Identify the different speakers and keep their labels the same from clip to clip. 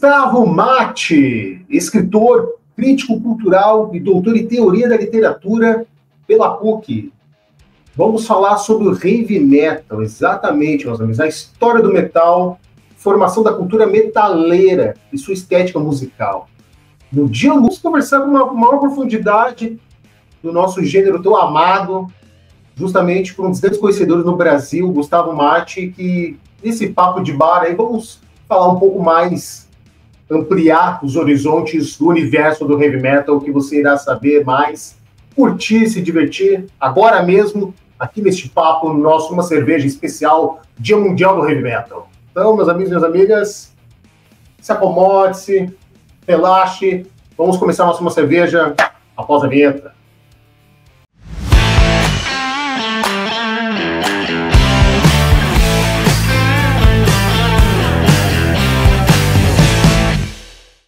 Speaker 1: Gustavo Matti, escritor, crítico cultural e doutor em teoria da literatura pela PUC. Vamos falar sobre o heavy metal, exatamente, meus amigos, a história do metal, formação da cultura metaleira e sua estética musical. No dia, vamos conversar com uma maior profundidade do nosso gênero tão amado, justamente por um dos grandes conhecedores no Brasil, Gustavo Matti, que nesse papo de bar aí vamos falar um pouco mais, ampliar os horizontes do universo do heavy metal, que você irá saber mais, curtir, se divertir, agora mesmo, aqui neste papo, no nosso Uma Cerveja especial, Dia Mundial do Heavy Metal. Então, meus amigos e minhas amigas, se acomode-se, relaxe, vamos começar a nossa Uma Cerveja após a vinheta.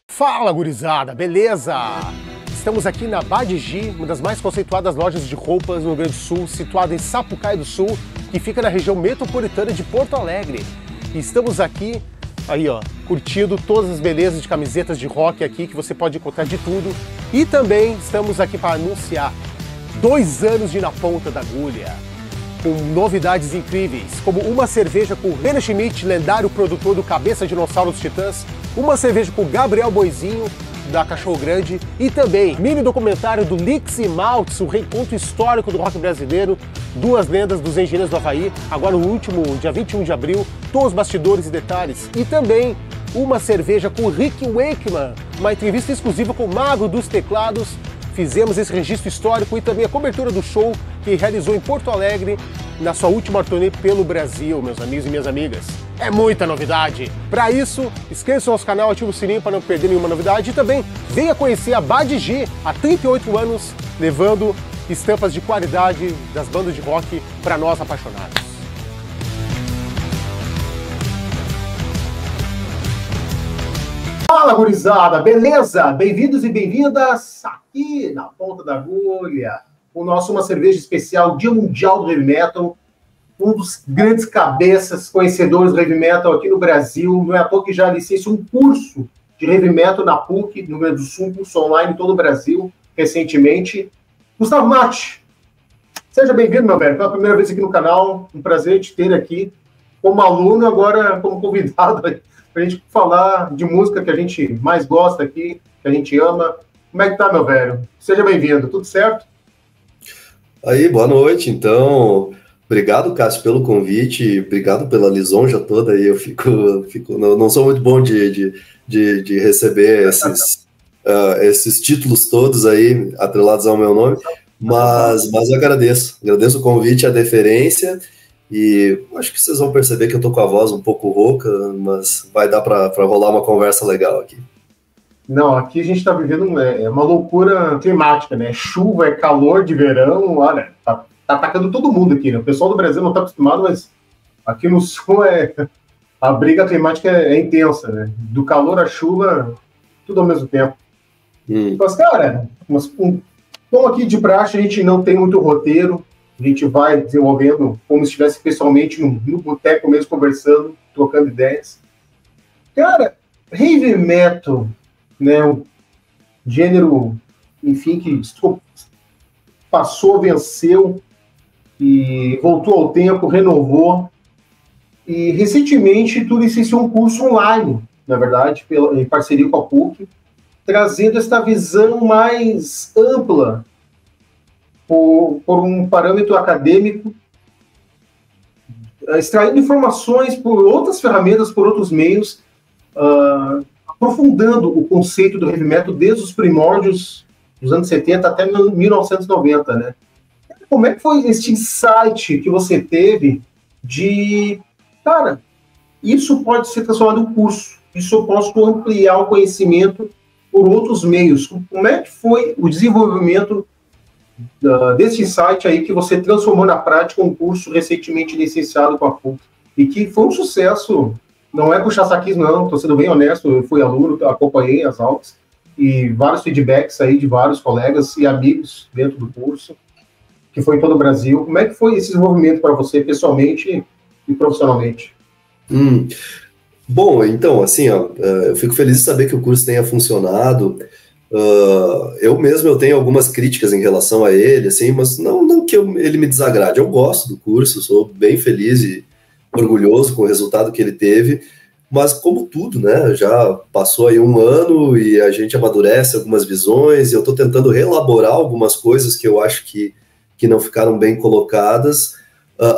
Speaker 2: Fala, gurizada, beleza? Estamos aqui na Badigi, uma das mais conceituadas lojas de roupas no Rio Grande do Sul, situada em Sapucaí do Sul, que fica na região metropolitana de Porto Alegre. E estamos aqui, aí ó, curtindo todas as belezas de camisetas de rock aqui, que você pode encontrar de tudo. E também estamos aqui para anunciar 2 anos de Na Ponta da Agulha, com novidades incríveis, como uma cerveja com Renan Schmidt, lendário produtor do Cabeça Dinossauro dos Titãs, uma cerveja com Gabriel Boizinho, da Cachorro Grande, e também mini documentário do Licks e Maltz, o reencontro histórico do rock brasileiro, 2 lendas dos Engenheiros do Havaí, agora o último, dia 21 de abril, todos os bastidores e detalhes, e também uma cerveja com Rick Wakeman, uma entrevista exclusiva com o Mago dos Teclados. Fizemos esse registro histórico e também a cobertura do show que realizou em Porto Alegre na sua última turnê pelo Brasil, meus amigos e minhas amigas. É muita novidade! Para isso, inscreva-se no nosso canal, ative o sininho para não perder nenhuma novidade e também venha conhecer a Badigi há 38 anos, levando estampas de qualidade das bandas de rock para nós apaixonados.
Speaker 1: Fala, gurizada, beleza? Bem-vindos e bem-vindas aqui na Ponta da Agulha, o nosso Uma Cerveja especial, Dia Mundial do Heavy Metal, um dos grandes cabeças, conhecedores do Heavy Metal aqui no Brasil, não é à toa que já licenciou um curso de Heavy Metal na PUC, no Rio Grande do Sul, curso online em todo o Brasil, recentemente. Gustavo Matti, seja bem-vindo, meu velho, pela primeira vez aqui no canal, um prazer te ter aqui como aluno, agora como convidado para a gente falar de música que a gente mais gosta aqui, que a gente ama. Como é que tá, meu velho? Seja bem-vindo, tudo certo?
Speaker 3: Aí, boa noite, então. Obrigado, Cássio, pelo convite, obrigado pela lisonja toda aí. Eu não sou muito bom de receber esses títulos todos aí, atrelados ao meu nome, mas eu agradeço o convite, a deferência. E acho que vocês vão perceber que eu tô com a voz um pouco rouca, mas vai dar para rolar uma conversa legal aqui.
Speaker 1: Não, aqui a gente está vivendo uma loucura climática, né? Chuva, é calor de verão, olha, tá atacando todo mundo aqui, né? O pessoal do Brasil não está acostumado, mas aqui no Sul a briga climática é intensa, né? Do calor à chuva, tudo ao mesmo tempo. Mas, cara, como aqui de praxe a gente não tem muito roteiro, a gente vai desenvolvendo como se estivesse pessoalmente no boteco mesmo, conversando, trocando ideias. Cara, heavy metal, né, um gênero, enfim, que passou, venceu e voltou ao tempo, renovou. E recentemente tu licenciou um curso online, na verdade, em parceria com a PUC, trazendo esta visão mais ampla por um parâmetro acadêmico, extraindo informações por outras ferramentas, por outros meios, aprofundando o conceito do heavy metal desde os primórdios dos anos 70 até 1990, né? Como é que foi esse insight que você teve de, cara, isso pode ser transformado em curso, isso eu posso ampliar o conhecimento por outros meios? Como é que foi o desenvolvimento desse insight aí que você transformou na prática um curso recentemente licenciado com a PUC e que foi um sucesso? Não é puxar saquismo, não, estou sendo bem honesto, eu fui aluno, acompanhei as aulas e vários feedbacks aí de vários colegas e amigos dentro do curso, que foi em todo o Brasil. Como é que foi esse desenvolvimento para você, pessoalmente e profissionalmente?
Speaker 3: Bom, então, assim, ó, eu fico feliz de saber que o curso tenha funcionado. Eu tenho algumas críticas em relação a ele, assim, mas não que ele me desagrade. Eu gosto do curso, sou bem feliz e orgulhoso com o resultado que ele teve, mas como tudo, né, já passou aí um ano e a gente amadurece algumas visões, e eu estou tentando reelaborar algumas coisas que eu acho que não ficaram bem colocadas,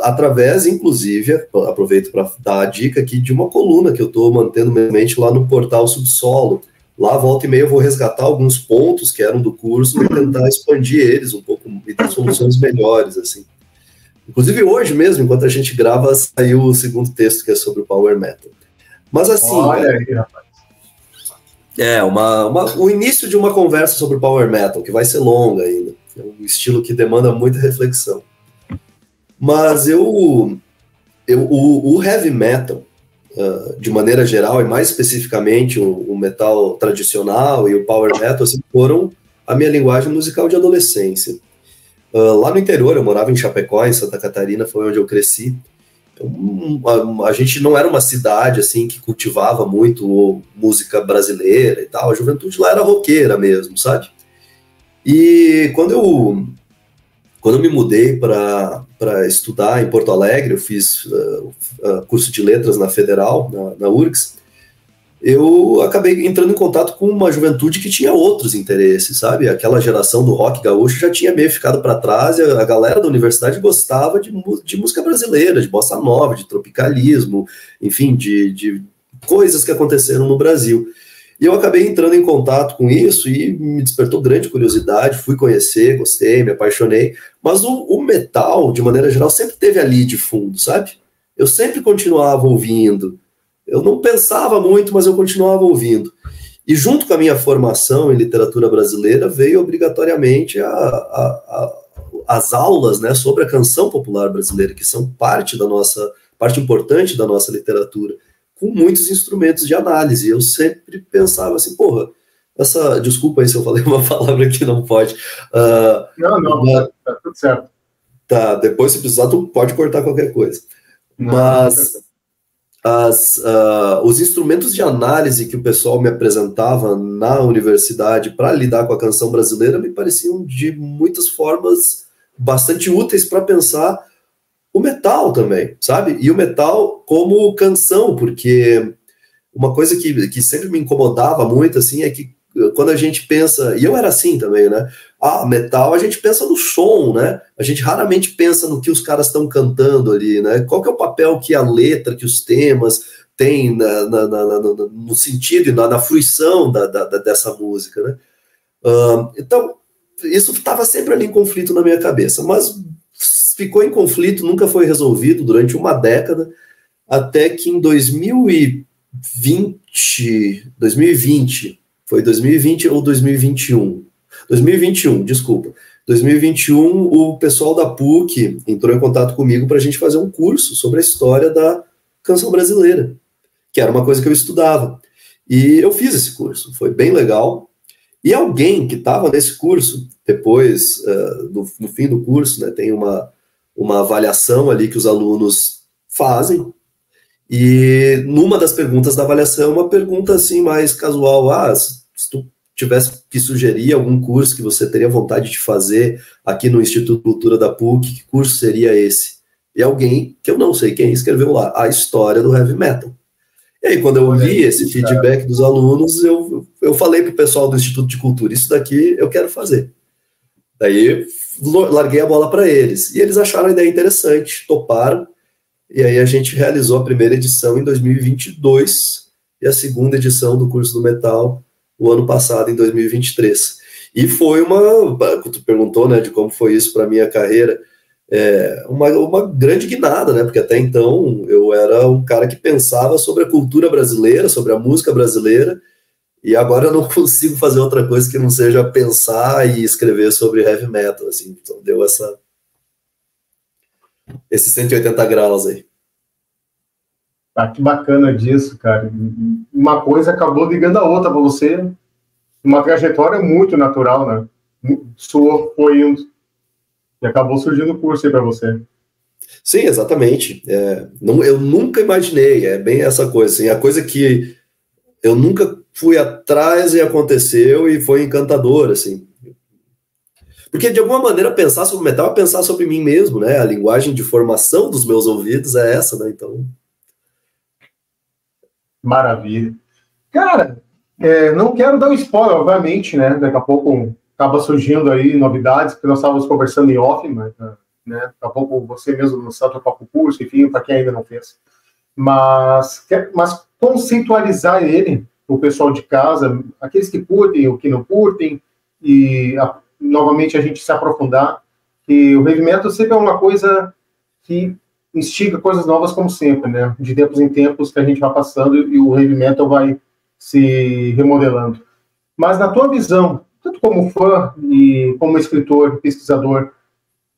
Speaker 3: através, inclusive, aproveito para dar a dica aqui de uma coluna que eu estou mantendo minha mente lá no portal Subsolo. Lá, volta e meia, eu vou resgatar alguns pontos que eram do curso e tentar expandir eles um pouco e dar soluções melhores, assim. Inclusive, hoje mesmo, enquanto a gente grava, saiu o segundo texto, que é sobre o Power Metal. Mas, assim,
Speaker 1: Olha aí, rapaz.
Speaker 3: O início de uma conversa sobre o Power Metal, que vai ser longa ainda. É um estilo que demanda muita reflexão. Mas o heavy metal, de maneira geral, e mais especificamente o metal tradicional e o power metal, assim, foram a minha linguagem musical de adolescência. Lá no interior, eu morava em Chapecó, em Santa Catarina, foi onde eu cresci. Então, a gente não era uma cidade assim que cultivava muito música brasileira e tal, a juventude lá era roqueira mesmo, sabe? E quando eu me mudei para estudar em Porto Alegre, eu fiz curso de letras na Federal, na URGS, eu acabei entrando em contato com uma juventude que tinha outros interesses, sabe? Aquela geração do rock gaúcho já tinha meio ficado para trás, e a galera da universidade gostava de música brasileira, de bossa nova, de tropicalismo, enfim, de coisas que aconteceram no Brasil. E eu acabei entrando em contato com isso e me despertou grande curiosidade, fui conhecer, gostei, me apaixonei, mas o metal, de maneira geral, sempre teve ali de fundo, sabe? Eu sempre continuava ouvindo. Eu não pensava muito, mas eu continuava ouvindo. E junto com a minha formação em literatura brasileira, veio obrigatoriamente as aulas, né, sobre a canção popular brasileira, que são parte importante da nossa literatura, com muitos instrumentos de análise. Eu sempre pensava assim, porra, desculpa aí se eu falei uma palavra que não pode.
Speaker 1: Não, tá tudo certo.
Speaker 3: Tá, depois se precisar, tu pode cortar qualquer coisa. Mas os instrumentos de análise que o pessoal me apresentava na universidade para lidar com a canção brasileira me pareciam de muitas formas bastante úteis para pensar o metal também, sabe? E o metal como canção, porque uma coisa que sempre me incomodava muito, assim, é que quando a gente pensa, e eu era assim também, né? Metal, a gente pensa no som, né? A gente raramente pensa no que os caras estão cantando ali, né? Qual que é o papel que a letra, que os temas têm no sentido e na fruição dessa música, né? Então, isso estava sempre ali em conflito na minha cabeça, mas ficou em conflito, nunca foi resolvido durante uma década, até que em 2020, foi 2020 ou 2021? 2021, desculpa. 2021, o pessoal da PUC entrou em contato comigo para a gente fazer um curso sobre a história da canção brasileira, que era uma coisa que eu estudava. E eu fiz esse curso, foi bem legal. E alguém que estava nesse curso, depois, no fim do curso, né, tem uma avaliação ali que os alunos fazem, e numa das perguntas da avaliação, uma pergunta assim mais casual, se tu tivesse que sugerir algum curso que você teria vontade de fazer aqui no Instituto de Cultura da PUC, que curso seria esse? E alguém, que eu não sei quem, escreveu lá, a história do heavy metal. E aí, quando eu li esse feedback dos alunos, eu falei para o pessoal do Instituto de Cultura, isso daqui eu quero fazer. Daí, larguei a bola para eles. E eles acharam a ideia interessante, toparam. E aí a gente realizou a primeira edição em 2022 e a segunda edição do curso do metal o ano passado, em 2023. E foi tu perguntou, né, de como foi isso para a minha carreira, uma grande guinada, né, porque até então eu era um cara que pensava sobre a cultura brasileira, sobre a música brasileira, e agora eu não consigo fazer outra coisa que não seja pensar e escrever sobre heavy metal, assim, então deu esses 180 graus aí.
Speaker 1: Que bacana disso, cara. Uma coisa acabou ligando a outra para você. Uma trajetória muito natural, né? Foi indo. E acabou surgindo o curso aí para você.
Speaker 3: Sim, exatamente. Eu nunca imaginei, é bem essa coisa, assim, a coisa que eu nunca fui atrás e aconteceu e foi encantador, assim. Porque, de alguma maneira, pensar sobre metal é pensar sobre mim mesmo, né? A linguagem de formação dos meus ouvidos é essa, né? Então...
Speaker 1: Maravilha. Cara, não quero dar um spoiler, obviamente, né? Daqui a pouco acaba surgindo aí novidades, que nós estávamos conversando em off, mas, né? Daqui a pouco você mesmo no seu próprio curso, enfim, para quem ainda não fez. Mas conceitualizar ele, o pessoal de casa, aqueles que curtem ou que não curtem, e novamente a gente se aprofundar, que o heavy metal sempre é uma coisa que instiga coisas novas como sempre, né? De tempos em tempos que a gente vai passando e o heavy metal vai se remodelando. Mas na tua visão, tanto como fã e como escritor, pesquisador,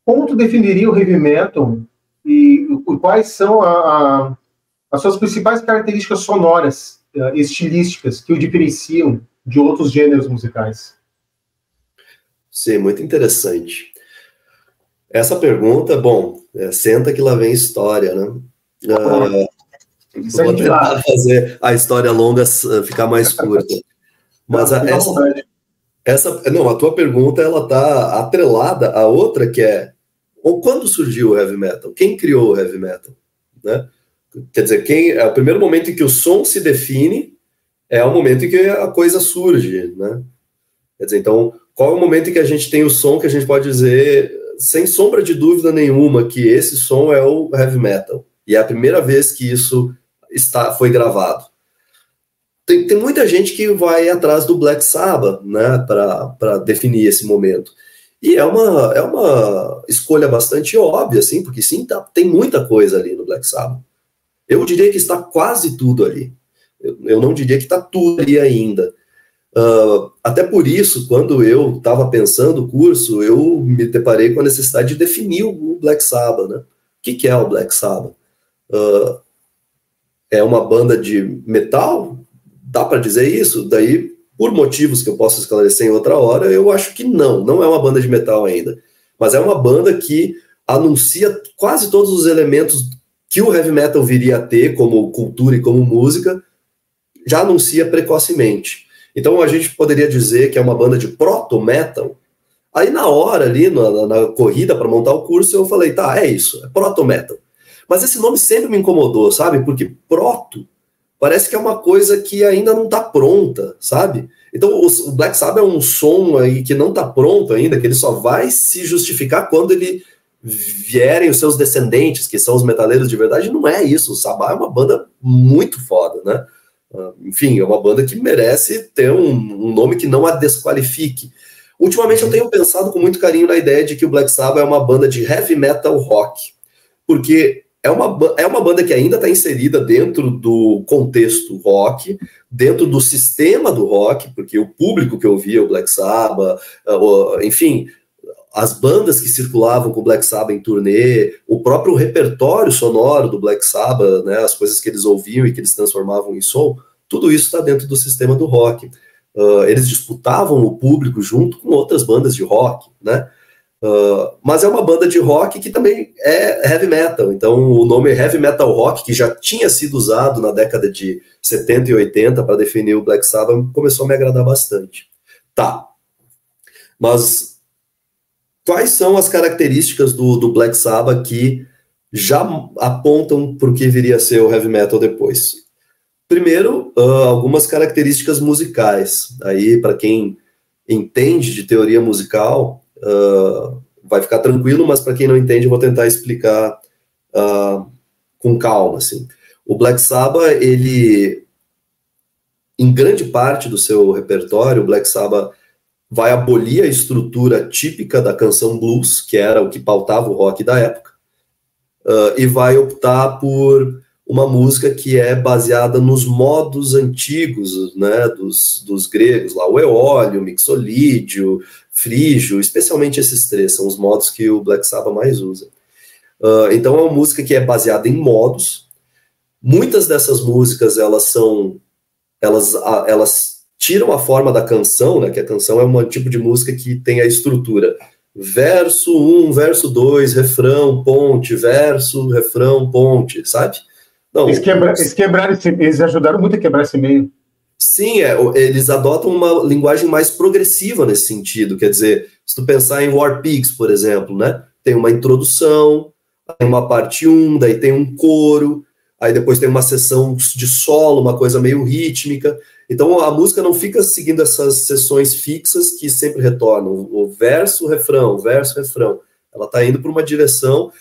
Speaker 1: como tu definiria o heavy metal e quais são as suas principais características sonoras, estilísticas, que o diferenciam de outros gêneros musicais?
Speaker 3: Sim, muito interessante. Essa pergunta, bom, senta que lá vem história, né? Vou tentar fazer a história longa ficar mais curta. Mas a tua pergunta, ela tá atrelada a outra, que é quando surgiu o heavy metal? Quem criou o heavy metal? Né? Quer dizer, o primeiro momento em que o som se define é o momento em que a coisa surge, né? Quer dizer, então, qual é o momento em que a gente tem o som que a gente pode dizer, sem sombra de dúvida nenhuma, que esse som é o heavy metal? E é a primeira vez que isso foi gravado. Tem muita gente que vai atrás do Black Sabbath, né, para definir esse momento. E é uma escolha bastante óbvia, assim, porque sim, tem muita coisa ali no Black Sabbath. Eu diria que está quase tudo ali. Eu não diria que está tudo ali ainda. Até por isso, quando eu estava pensando o curso, eu me deparei com a necessidade de definir o Black Sabbath, né? O que é o Black Sabbath? É uma banda de metal? Dá para dizer isso? Daí, por motivos que eu posso esclarecer em outra hora, eu acho que não é uma banda de metal ainda. Mas é uma banda que anuncia quase todos os elementos que o heavy metal viria a ter como cultura e como música, já anuncia precocemente. Então a gente poderia dizer que é uma banda de proto-metal. Aí na hora ali, na corrida para montar o curso, eu falei, tá, é isso, é proto-metal. Mas esse nome sempre me incomodou, sabe? Porque proto parece que é uma coisa que ainda não está pronta, sabe? Então o Black Sabbath é um som aí que não está pronto ainda, que ele só vai se justificar quando ele vierem os seus descendentes, que são os metaleiros de verdade. Não é isso, o Sabbath é uma banda muito foda, né? Enfim, é uma banda que merece ter um nome que não a desqualifique. Ultimamente eu tenho pensado com muito carinho na ideia de que o Black Sabbath é uma banda de heavy metal rock, porque é uma banda que ainda está inserida dentro do contexto rock, dentro do sistema do rock, porque o público que ouvia o Black Sabbath, enfim, as bandas que circulavam com o Black Sabbath em turnê, o próprio repertório sonoro do Black Sabbath, né, as coisas que eles ouviam e que eles transformavam em som, tudo isso está dentro do sistema do rock. Eles disputavam o público junto com outras bandas de rock, né? Mas é uma banda de rock que também é heavy metal. Então o nome heavy metal rock, que já tinha sido usado na década de 70 e 80 para definir o Black Sabbath, começou a me agradar bastante. Tá, mas quais são as características do Black Sabbath que já apontam para o que viria a ser o heavy metal depois? Primeiro, algumas características musicais. Aí, para quem entende de teoria musical, vai ficar tranquilo, mas para quem não entende, eu vou tentar explicar com calma, assim. O Black Sabbath, ele, em grande parte do seu repertório, o Black Sabbath vai abolir a estrutura típica da canção blues, que era o que pautava o rock da época, e vai optar por uma música que é baseada nos modos antigos, né, dos gregos, lá, o eólio, o mixolídio, frígio, especialmente esses três, são os modos que o Black Sabbath mais usa. Então é uma música que é baseada em modos. Muitas dessas músicas, elas tiram a forma da canção, né, que a canção é um tipo de música que tem a estrutura verso 1, verso 2, refrão, ponte, verso, refrão, ponte, sabe? Não,
Speaker 1: eles ajudaram muito a quebrar esse meio.
Speaker 3: Sim, eles adotam uma linguagem mais progressiva nesse sentido. Quer dizer, se tu pensar em War Pigs, por exemplo, né? Tem uma introdução, tem uma parte 1, daí tem um coro, aí depois tem uma seção de solo, uma coisa meio rítmica. Então a música não fica seguindo essas seções fixas que sempre retornam. O verso, refrão, verso, refrão. Ela está indo para uma direção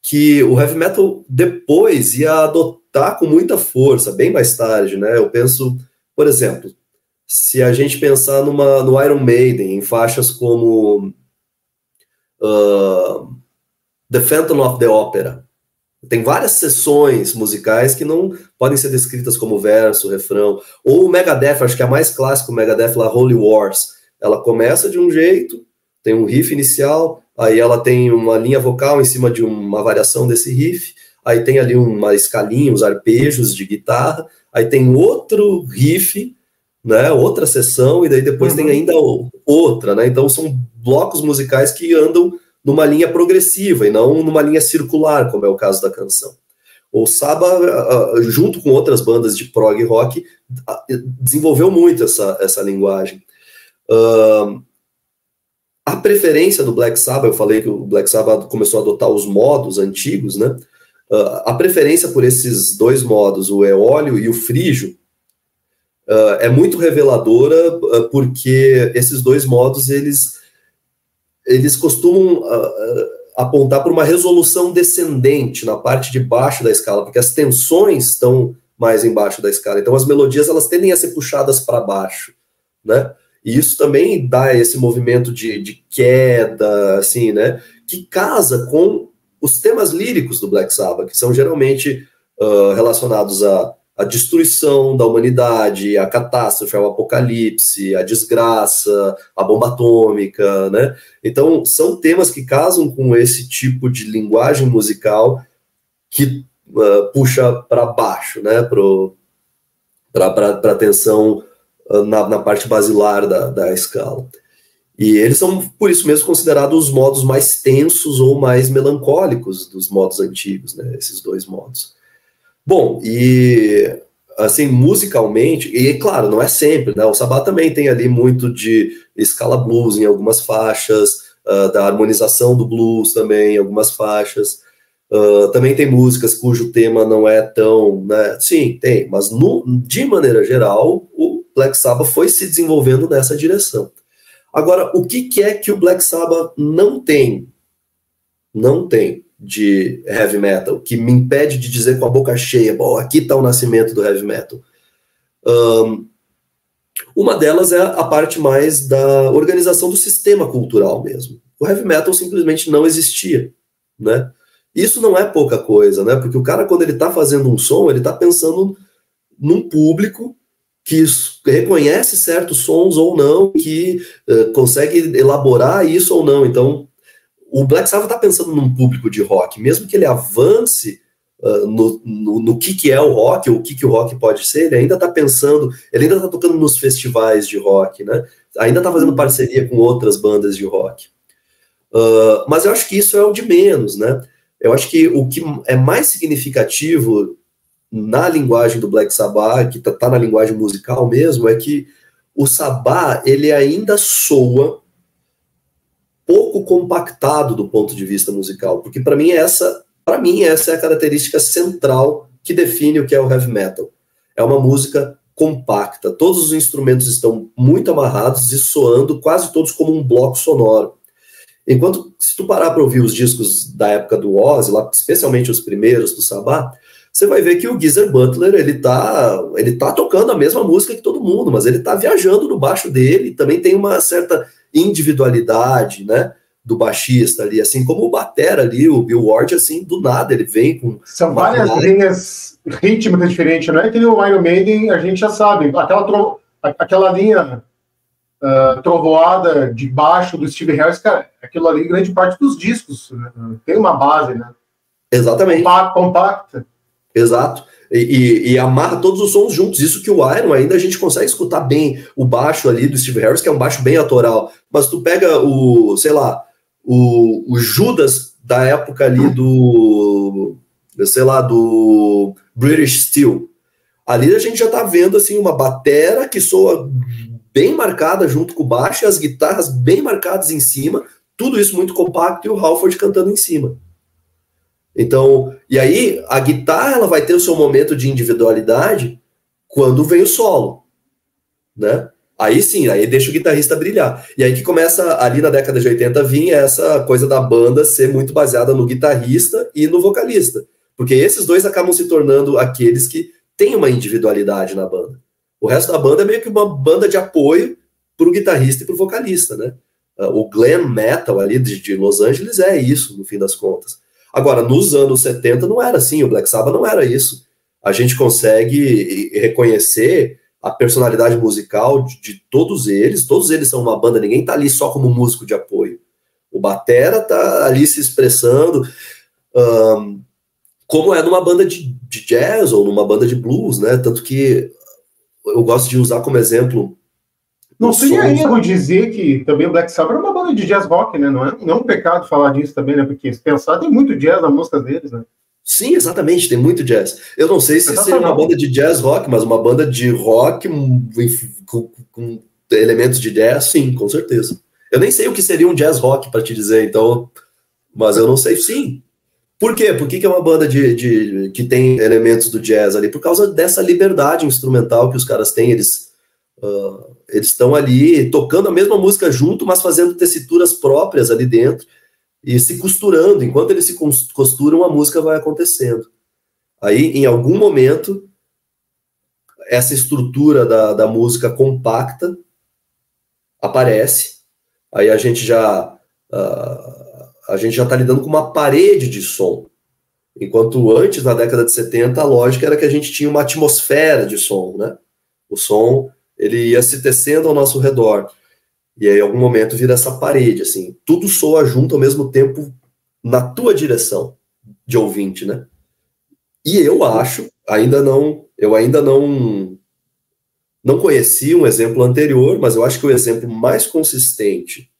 Speaker 3: que o heavy metal depois ia adotar com muita força, bem mais tarde, né? Eu penso... Por exemplo, se a gente pensar no Iron Maiden, em faixas como The Phantom of the Opera, tem várias seções musicais que não podem ser descritas como verso, refrão. Ou o Megadeth, acho que é a mais clássica, o Megadeth, lá, Holy Wars. Ela começa de um jeito, tem um riff inicial, aí ela tem uma linha vocal em cima de uma variação desse riff, aí tem ali uma escalinha, uns arpejos de guitarra, aí tem outro riff, né, outra sessão, e daí depois tem ainda outra, né? Então são blocos musicais que andam numa linha progressiva e não numa linha circular, como é o caso da canção. O Sabbath, junto com outras bandas de prog rock, desenvolveu muito essa linguagem. A preferência do Black Sabbath, eu falei que o Black Sabbath começou a adotar os modos antigos, né? A preferência por esses dois modos, o eólio e o frígio, é muito reveladora, porque esses dois modos, eles costumam apontar para uma resolução descendente na parte de baixo da escala, porque as tensões estão mais embaixo da escala, então as melodias elas tendem a ser puxadas para baixo, né? E isso também dá esse movimento de queda, assim, né? Que casa com os temas líricos do Black Sabbath, que são geralmente relacionados à destruição da humanidade, à catástrofe, ao apocalipse, à desgraça, à bomba atômica, né? Então, são temas que casam com esse tipo de linguagem musical que puxa para baixo, né? Para a tensão na parte basilar da escala. E eles são, por isso mesmo, considerados os modos mais tensos ou mais melancólicos dos modos antigos, né? Esses dois modos. Bom, e assim, musicalmente, e claro, não é sempre, né? O Sabbath também tem ali muito de escala blues em algumas faixas, da harmonização do blues também em algumas faixas. Também tem músicas cujo tema não é tão, né? Sim, tem, mas de maneira geral, o Black Sabbath foi se desenvolvendo nessa direção. Agora, o que é que o Black Sabbath não tem de heavy metal, que me impede de dizer com a boca cheia, bom, aqui está o nascimento do heavy metal? Uma delas é a parte mais da organização do sistema cultural mesmo. O heavy metal simplesmente não existia, né? Isso não é pouca coisa, né? Porque o cara, quando ele está fazendo um som, ele está pensando num público que reconhece certos sons ou não, que consegue elaborar isso ou não. Então, o Black Sabbath está pensando num público de rock, mesmo que ele avance no que é o rock, ou o que o rock pode ser, ele ainda está pensando, ele ainda está tocando nos festivais de rock, né? Ainda está fazendo parceria com outras bandas de rock. Mas eu acho que isso é o de menos, né? Eu acho que o que é mais significativo na linguagem do Black Sabbath, que tá na linguagem musical mesmo, é que o Sabbath, ele ainda soa pouco compactado do ponto de vista musical, porque para mim essa é a característica central que define o que é o heavy metal. É uma música compacta, todos os instrumentos estão muito amarrados e soando quase todos como um bloco sonoro. Enquanto, se tu parar para ouvir os discos da época do Ozzy, lá, especialmente os primeiros do Sabbath, você vai ver que o Geezer Butler, ele tá tocando a mesma música que todo mundo, mas ele tá viajando no baixo dele, também tem uma certa individualidade, né, do baixista ali, assim como o batera ali, o Bill Ward, assim, do nada, ele vem com...
Speaker 1: São várias linhas rítmicas diferentes, não é que no Iron Maiden a gente já sabe, aquela linha trovoada de baixo do Steve Harris, cara, aquilo ali, grande parte dos discos, né? Tem uma base, né?
Speaker 3: Exatamente.
Speaker 1: Compacta.
Speaker 3: Exato. E amarra todos os sons juntos. Isso que o Iron ainda a gente consegue escutar bem o baixo ali do Steve Harris, que é um baixo bem autoral. Mas tu pega o Judas da época ali do, sei lá, do British Steel. Ali a gente já tá vendo assim uma batera que soa bem marcada junto com o baixo e as guitarras bem marcadas em cima, tudo isso muito compacto e o Halford cantando em cima. Então, e aí a guitarra ela vai ter o seu momento de individualidade quando vem o solo, né? Aí sim, aí deixa o guitarrista brilhar. E aí que começa, ali na década de 80, vir essa coisa da banda ser muito baseada no guitarrista e no vocalista. Porque esses dois acabam se tornando aqueles que têm uma individualidade na banda. O resto da banda é meio que uma banda de apoio para o guitarrista e para o vocalista, né? O glam metal ali de Los Angeles é isso, no fim das contas. Agora, nos anos 70 não era assim, o Black Sabbath não era isso. A gente consegue reconhecer a personalidade musical de todos eles são uma banda, ninguém tá ali só como músico de apoio. O batera tá ali se expressando, como é numa banda de jazz ou numa banda de blues, né? Tanto que eu gosto de usar como exemplo...
Speaker 1: Não seria erro dizer que também o Black Sabbath é uma banda de jazz rock, né? Não é um pecado falar disso também, né? Porque se pensar, tem muito jazz na música deles, né?
Speaker 3: Sim, exatamente, tem muito jazz. Eu não sei se seria uma banda de jazz rock, mas uma banda de rock com elementos de jazz, sim, com certeza. Eu nem sei o que seria um jazz rock, para te dizer, então, mas eu não sei, sim. Por quê? Por que é uma banda que tem elementos do jazz ali? Por causa dessa liberdade instrumental que os caras têm, eles estão ali tocando a mesma música junto, mas fazendo tessituras próprias ali dentro, e se costurando. Enquanto eles se costuram, a música vai acontecendo. Aí, em algum momento, essa estrutura da música compacta aparece. Aí a gente já está lidando com uma parede de som. Enquanto antes, na década de 70, a lógica era que a gente tinha uma atmosfera de som, né? O som, ele ia se tecendo ao nosso redor. E aí, em algum momento, vira essa parede, assim. Tudo soa junto ao mesmo tempo na tua direção de ouvinte, né? E eu acho, eu ainda não conheci um exemplo anterior, mas eu acho que o exemplo mais consistente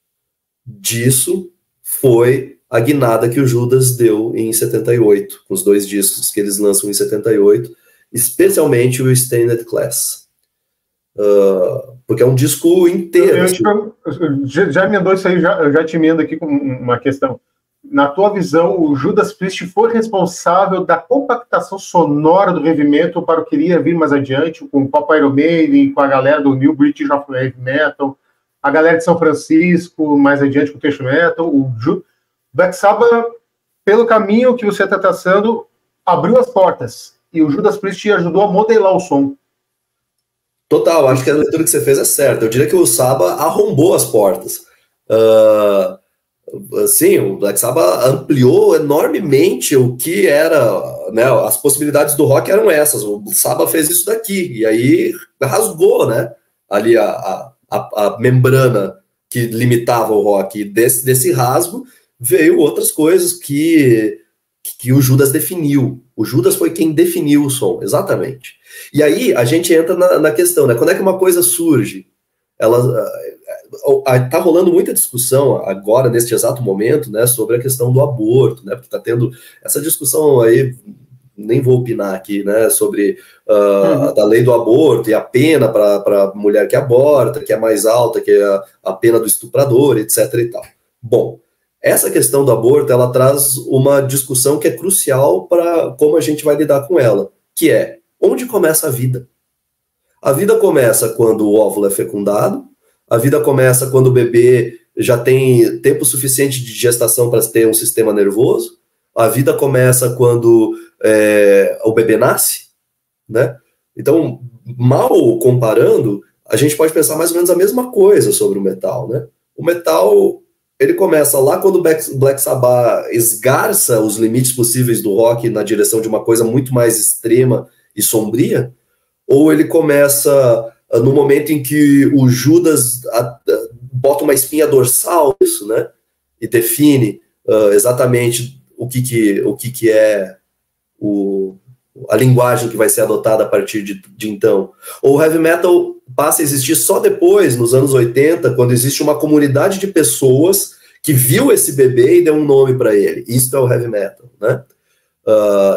Speaker 3: disso foi a guinada que o Judas deu em 78, com os 2 discos que eles lançam em 78, especialmente o Stained Class. Porque é um disco inteiro.
Speaker 1: Já emendou isso aí, eu já te emendo aqui com uma questão. Na tua visão, o Judas Priest foi responsável da compactação sonora do heavy metal para o que iria vir mais adiante, com o Papa Iron Maiden, com a galera do New British of Heavy Metal, a galera de São Francisco, mais adiante com o thrash metal, o Black Sabbath, pelo caminho que você está traçando, abriu as portas, e o Judas Priest ajudou a modelar o som.
Speaker 3: Total, acho que a leitura que você fez é certa. Eu diria que o Sabbath arrombou as portas. Sim, o Black Sabbath ampliou enormemente o que era, né, as possibilidades do rock eram essas. O Sabbath fez isso daqui, e aí rasgou, né, ali a membrana que limitava o rock. E desse rasgo veio outras coisas que o Judas definiu. O Judas foi quem definiu o som, exatamente. E aí a gente entra na questão, né? Quando é que uma coisa surge? Tá rolando muita discussão agora, neste exato momento, né, sobre a questão do aborto, né? Porque tá tendo essa discussão aí, nem vou opinar aqui, né, sobre da lei do aborto e a pena para mulher que aborta, que é mais alta que a pena do estuprador, etc. e tal. Bom, essa questão do aborto, ela traz uma discussão que é crucial para como a gente vai lidar com ela, que é, onde começa a vida? A vida começa quando o óvulo é fecundado, a vida começa quando o bebê já tem tempo suficiente de gestação para ter um sistema nervoso, a vida começa quando o bebê nasce, né? Então, mal comparando, a gente pode pensar mais ou menos a mesma coisa sobre o metal, né? O metal, ele começa lá quando o Black Sabbath esgarça os limites possíveis do rock na direção de uma coisa muito mais extrema e sombria, ou ele começa no momento em que o Judas bota uma espinha dorsal isso, né, e define exatamente o que é a linguagem que vai ser adotada a partir de então. Ou o heavy metal passa a existir só depois, nos anos 80, quando existe uma comunidade de pessoas que viu esse bebê e deu um nome para ele. Isso é o heavy metal, né?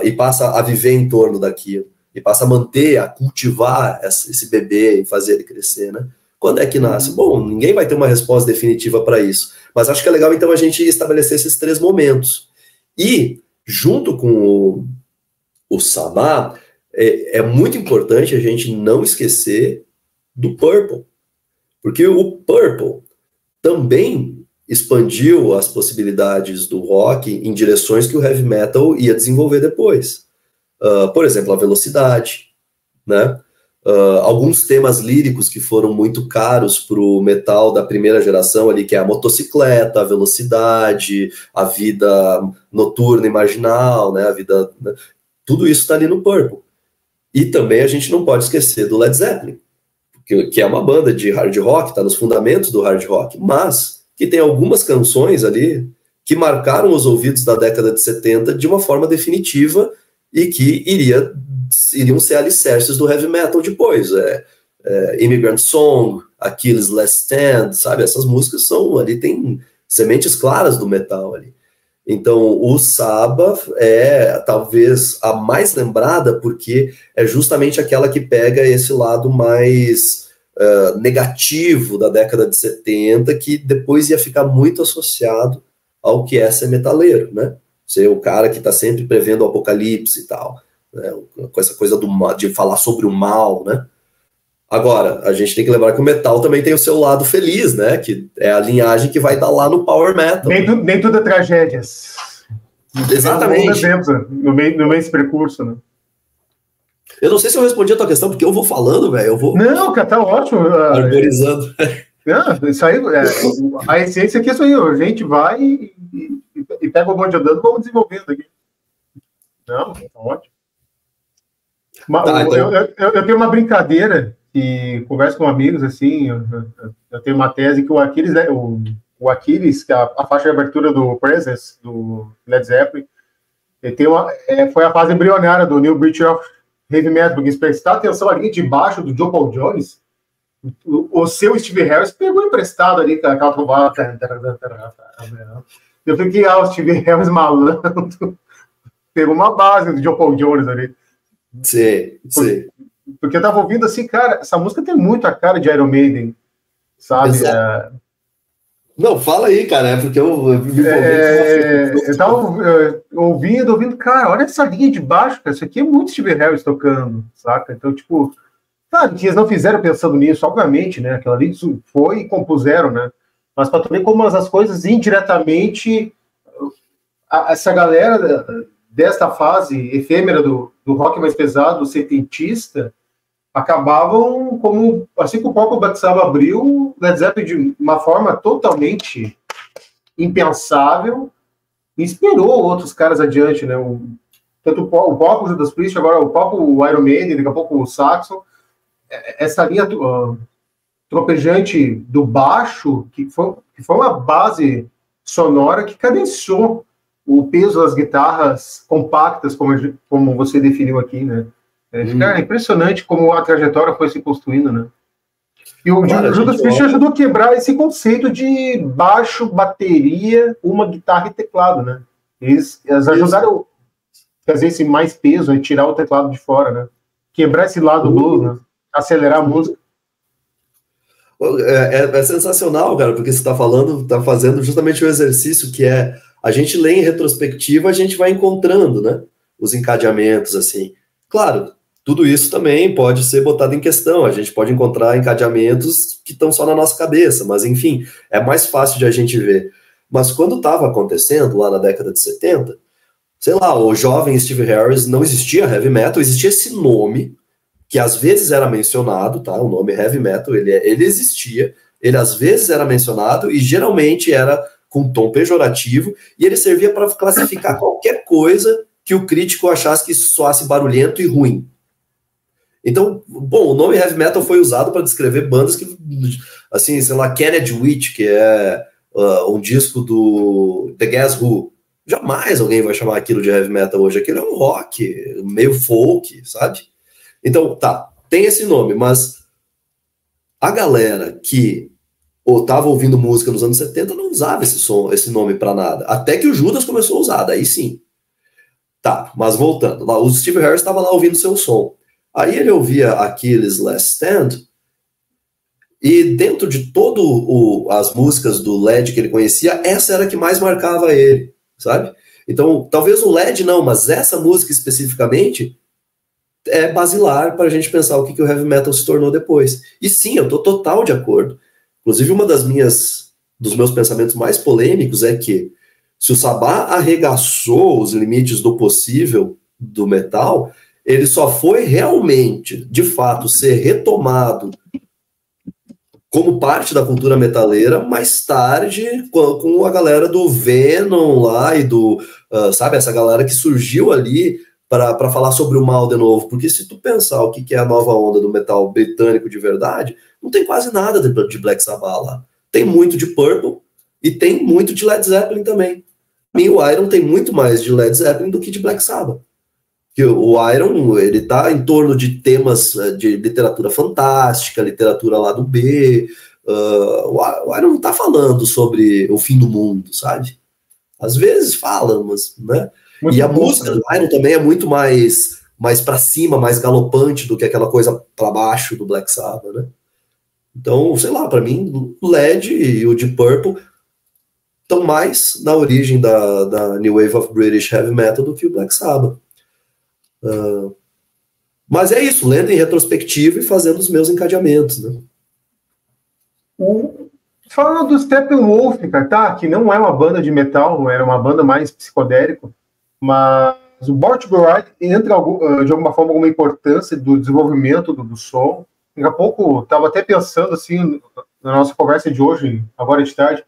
Speaker 3: E passa a viver em torno daquilo, e passa a manter, a cultivar esse bebê e fazer ele crescer, né? Quando é que nasce? Bom, ninguém vai ter uma resposta definitiva para isso, mas acho que é legal então a gente estabelecer esses 3 momentos. E, junto com o Sabá, é muito importante a gente não esquecer do Purple, porque o Purple também expandiu as possibilidades do rock em direções que o heavy metal ia desenvolver depois. Por exemplo, a velocidade, né? Alguns temas líricos que foram muito caros para o metal da primeira geração ali, que é a motocicleta, a velocidade, a vida noturna e marginal, né? A vida, né? Tudo isso está ali no Purple. E também a gente não pode esquecer do Led Zeppelin, que é uma banda de hard rock, está nos fundamentos do hard rock, mas que tem algumas canções ali que marcaram os ouvidos da década de 70 de uma forma definitiva e que iriam ser alicerces do heavy metal depois. Immigrant Song, Achilles' Last Stand, sabe? Essas músicas tem sementes claras do metal ali. Então, o Sabbath é talvez a mais lembrada porque é justamente aquela que pega esse lado mais negativo da década de 70, que depois ia ficar muito associado ao que é ser metaleiro, né? Ser o cara que está sempre prevendo o apocalipse e tal, né? Com essa coisa de falar sobre o mal, né? Agora, a gente tem que lembrar que o metal também tem o seu lado feliz, né? Que é a linhagem que vai estar lá no power metal.
Speaker 1: Nem tudo é tragédias.
Speaker 3: Exatamente.
Speaker 1: No meio desse percurso, né?
Speaker 3: Eu não sei se eu respondi a tua questão, porque eu vou falando, velho.
Speaker 1: Não, cara, tá ótimo.
Speaker 3: Arborizando.
Speaker 1: Não, isso aí, a essência aqui é isso aí. A gente vai e pega o bonde andando e vamos desenvolvendo aqui. Não, tá ótimo. Tá, então... eu tenho uma brincadeira que converso com amigos, assim, eu tenho uma tese que o Achilles, o Achilles, que é a faixa de abertura do Presence, do Led Zeppelin, foi a fase embrionária do New Breed of Heavy Metal, porque se prestar atenção ali de baixo do John Paul Jones, o seu Steve Harris pegou emprestado ali com aquela trombada. Eu fiquei, o Steve Harris malandro pegou uma base do John Paul Jones ali.
Speaker 3: Sim.
Speaker 1: Porque eu tava ouvindo assim, cara, essa música tem muito a cara de Iron Maiden, sabe?
Speaker 3: Não, fala aí, cara, porque eu
Speaker 1: tava ouvindo, cara, olha essa linha de baixo, cara, isso aqui é muito Steve Harris tocando, saca? Então, tipo, claro que eles não fizeram pensando nisso, obviamente, né? Aquela ali foi e compuseram, né? Mas para tu ver como as coisas indiretamente, essa galera desta fase efêmera do rock mais pesado, setentista, acabavam como, assim que o próprio Black Sabbath abriu, Led Zeppelin de uma forma totalmente impensável, inspirou outros caras adiante, né? Tanto o próprio Judas Priest, agora o próprio Iron Maiden, daqui a pouco o Saxon, essa linha tropejante do baixo, que foi uma base sonora que cadenciou o peso das guitarras compactas, como você definiu aqui, né? É impressionante como a trajetória foi se construindo, né? E o Judas Priest ajudou a quebrar esse conceito de baixo, bateria, uma guitarra e teclado, né? Eles ajudaram a fazer esse mais peso e tirar o teclado de fora, né? Quebrar esse lado blues, né? Acelerar a música.
Speaker 3: É sensacional, cara, porque você está fazendo justamente o exercício que é a gente lê em retrospectiva, a gente vai encontrando, né? Os encadeamentos, assim. Claro, tudo isso também pode ser botado em questão, a gente pode encontrar encadeamentos que estão só na nossa cabeça, mas enfim, é mais fácil de a gente ver. Mas quando estava acontecendo, lá na década de 70, sei lá, o jovem Steve Harris, não existia heavy metal, existia esse nome, que às vezes era mencionado, tá? O nome heavy metal, ele existia, ele às vezes era mencionado, e geralmente era com tom pejorativo, e ele servia para classificar qualquer coisa que o crítico achasse que soasse barulhento e ruim. Então, bom, o nome heavy metal foi usado para descrever bandas que, assim, sei lá, Kennedy Witch, que é um disco do The Guess Who. Jamais alguém vai chamar aquilo de heavy metal hoje. Aquilo é um rock, meio folk, sabe? Então, tá, tem esse nome, mas a galera que ou estava ouvindo música nos anos 70 não usava esse nome para nada. Até que o Judas começou a usar, daí sim. Tá, mas voltando, lá, o Steve Harris estava lá ouvindo seu som. Aí ele ouvia Achilles' Last Stand, e dentro de todas as músicas do Led que ele conhecia, essa era a que mais marcava ele, sabe? Então, talvez o Led não, mas essa música especificamente é basilar para a gente pensar o que o heavy metal se tornou depois. E sim, eu tô total de acordo. Inclusive, dos meus pensamentos mais polêmicos é que se o Sabá arregaçou os limites do possível do metal, ele só foi realmente, de fato, ser retomado como parte da cultura metaleira mais tarde, com a galera do Venom lá e sabe, essa galera que surgiu ali para falar sobre o mal de novo. Porque se tu pensar o que é a nova onda do metal britânico de verdade, não tem quase nada de Black Sabbath lá. Tem muito de Purple e tem muito de Led Zeppelin também. E o Iron tem muito mais de Led Zeppelin do que de Black Sabbath. Que o Iron, ele tá em torno de temas de literatura fantástica, literatura lá do B. O Iron não tá falando sobre o fim do mundo, sabe? Às vezes fala, mas, né? Muito e a música do Iron também é muito mais para cima, mais galopante do que aquela coisa para baixo do Black Sabbath, né? Então, sei lá, para mim, o Led e o Deep Purple estão mais na origem da New Wave of British Heavy Metal do que o Black Sabbath. Mas é isso, lendo em retrospectiva e fazendo os meus encadeamentos, né?
Speaker 1: Falando do Steppenwolf, cara, tá? Que não é uma banda de metal, era uma banda mais psicodélica, mas o Born to Be Right entra de alguma forma alguma importância do desenvolvimento do som. Daqui a pouco, tava até pensando assim, na nossa conversa de hoje, agora de tarde,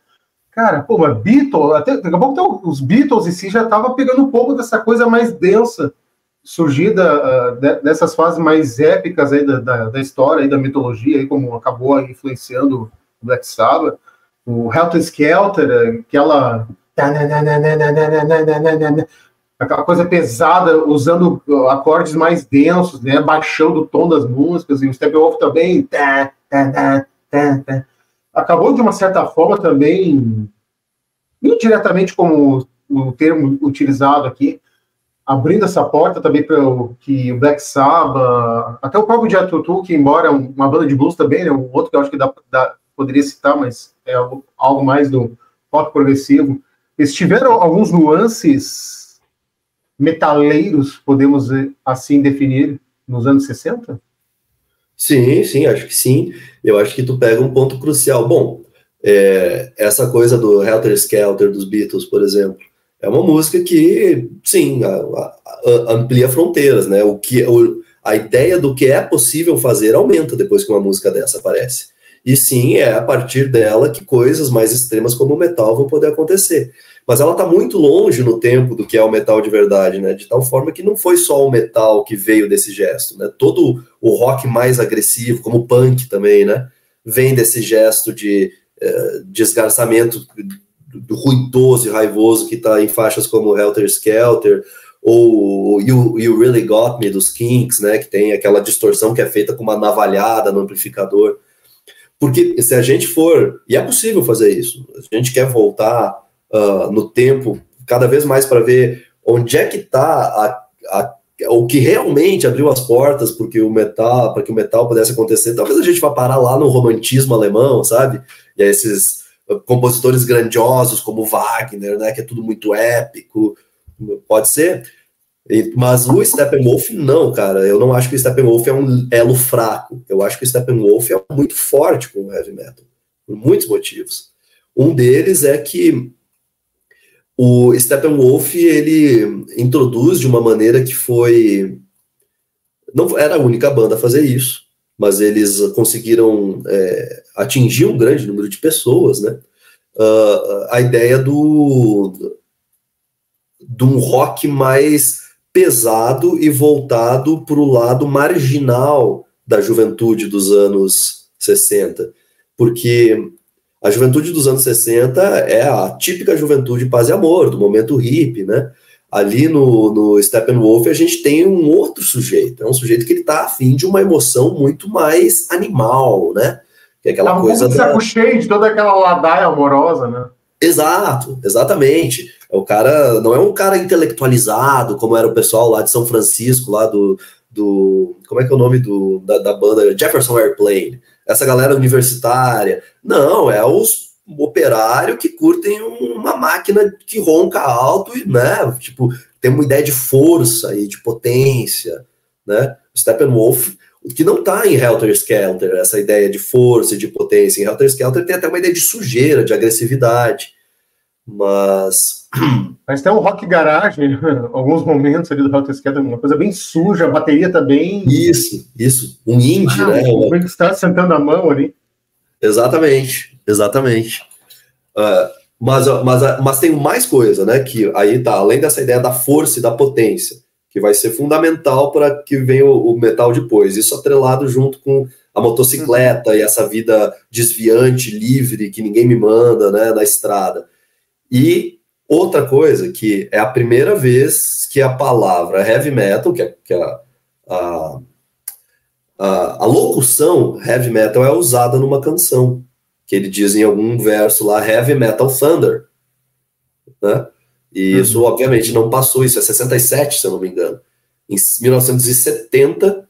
Speaker 1: cara, pô, mas Beatles, daqui a pouco os Beatles em si já tava pegando um pouco dessa coisa mais densa, surgida dessas fases mais épicas aí da história, aí, da mitologia, aí, como acabou aí, influenciando o Black Sabbath. O Helter Skelter, aquela coisa pesada, usando acordes mais densos, né, baixando o tom das músicas, e o Steppenwolf também acabou de uma certa forma também, indiretamente como o termo utilizado aqui, abrindo essa porta também para que o Black Sabbath, até o próprio Jethro Tull, que embora é uma banda de blues também, né, um outro que eu acho que poderia citar, mas é algo mais do rock progressivo, eles tiveram alguns nuances metaleiros, podemos assim definir, nos anos 60?
Speaker 3: Sim, acho que sim. Eu acho que tu pega um ponto crucial. Bom, essa coisa do Helter Skelter dos Beatles, por exemplo, é uma música que, sim, amplia fronteiras, né? A ideia do que é possível fazer aumenta depois que uma música dessa aparece. E sim, é a partir dela que coisas mais extremas como o metal vão poder acontecer. Mas ela está muito longe no tempo do que é o metal de verdade, né? De tal forma que não foi só o metal que veio desse gesto, né? Todo o rock mais agressivo, como o punk também, né? Vem desse gesto de desgarçamento do ruidoso e raivoso que está em faixas como Helter Skelter, ou You Really Got Me, dos Kinks, né? Que tem aquela distorção que é feita com uma navalhada no amplificador. Porque se a gente for, e é possível fazer isso, a gente quer voltar no tempo cada vez mais para ver onde é que está o que realmente abriu as portas para que o metal pudesse acontecer. Talvez a gente vá parar lá no romantismo alemão, sabe? E esses compositores grandiosos como Wagner, né? Que é tudo muito épico, pode ser. Mas o Steppenwolf não, cara. Eu não acho que o Steppenwolf é um elo fraco. Eu acho que o Steppenwolf é muito forte com o heavy metal, por muitos motivos. Um deles é que o Steppenwolf, ele introduz de uma maneira que não era a única banda a fazer isso, mas eles conseguiram atingir um grande número de pessoas, né? A ideia de um rock mais pesado e voltado para o lado marginal da juventude dos anos 60, porque a juventude dos anos 60 é a típica juventude paz e amor, do momento hippie, né? Ali no Steppenwolf a gente tem um outro sujeito, é um sujeito que ele está afim de uma emoção muito mais animal, né? que é aquela
Speaker 1: Tava
Speaker 3: coisa
Speaker 1: de saco cheio de toda aquela ladaia amorosa, né?
Speaker 3: Exato, exatamente. O cara não é um cara intelectualizado, como era o pessoal lá de São Francisco, lá como é que é o nome da banda? Jefferson Airplane. Essa galera universitária. Não, é os operários que curtem uma máquina que ronca alto e, né, tipo, tem uma ideia de força e de potência, né? Steppenwolf, que não tá em Helter Skelter, essa ideia de força e de potência. Em Helter Skelter tem até uma ideia de sujeira, de agressividade, mas
Speaker 1: tem um rock garage, alguns momentos ali do Helter Skelter, uma coisa bem suja, a bateria tá bem...
Speaker 3: Isso, um indie, né?
Speaker 1: O que está sentando a mão ali.
Speaker 3: Exatamente. Mas tem mais coisa, né? Que aí tá, além dessa ideia da força e da potência, que vai ser fundamental para que venha o metal depois. Isso atrelado junto com a motocicleta e essa vida desviante, livre, que ninguém me manda, né, na estrada. E outra coisa, que é a primeira vez que a palavra heavy metal, que a locução heavy metal é usada numa canção, que ele diz em algum verso lá, Heavy Metal Thunder, né? E isso, obviamente, não passou, isso é 67, se eu não me engano. Em 1970,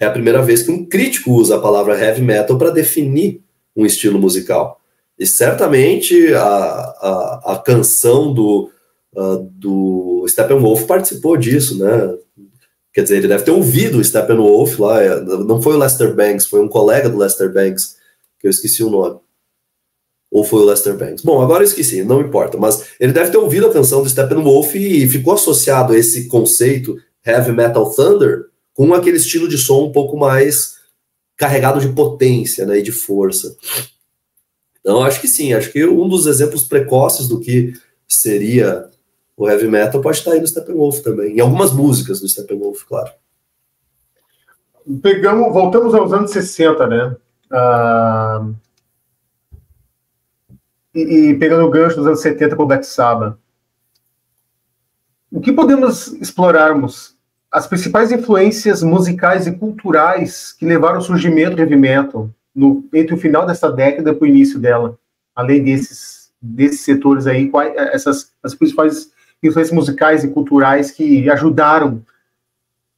Speaker 3: é a primeira vez que um crítico usa a palavra heavy metal para definir um estilo musical. E certamente a canção do Steppenwolf participou disso, né? Quer dizer, ele deve ter ouvido o Steppenwolf lá, não foi o Lester Bangs, foi um colega do Lester Bangs, que eu esqueci o nome. Ou foi o Lester Bangs? Bom, agora eu esqueci, não importa, mas ele deve ter ouvido a canção do Steppenwolf e ficou associado a esse conceito Heavy Metal Thunder com aquele estilo de som um pouco mais carregado de potência, né, e de força. Então, acho que sim, acho que um dos exemplos precoces do que seria o heavy metal pode estar aí no Steppenwolf também, em algumas músicas do Steppenwolf, claro.
Speaker 1: Voltamos aos anos 60, né? E pegando o gancho dos anos 70 com o Black Sabbath. O que podemos explorarmos? As principais influências musicais e culturais que levaram ao surgimento do heavy metal entre o final dessa década e o início dela, além desses setores aí, as principais influências musicais e culturais que ajudaram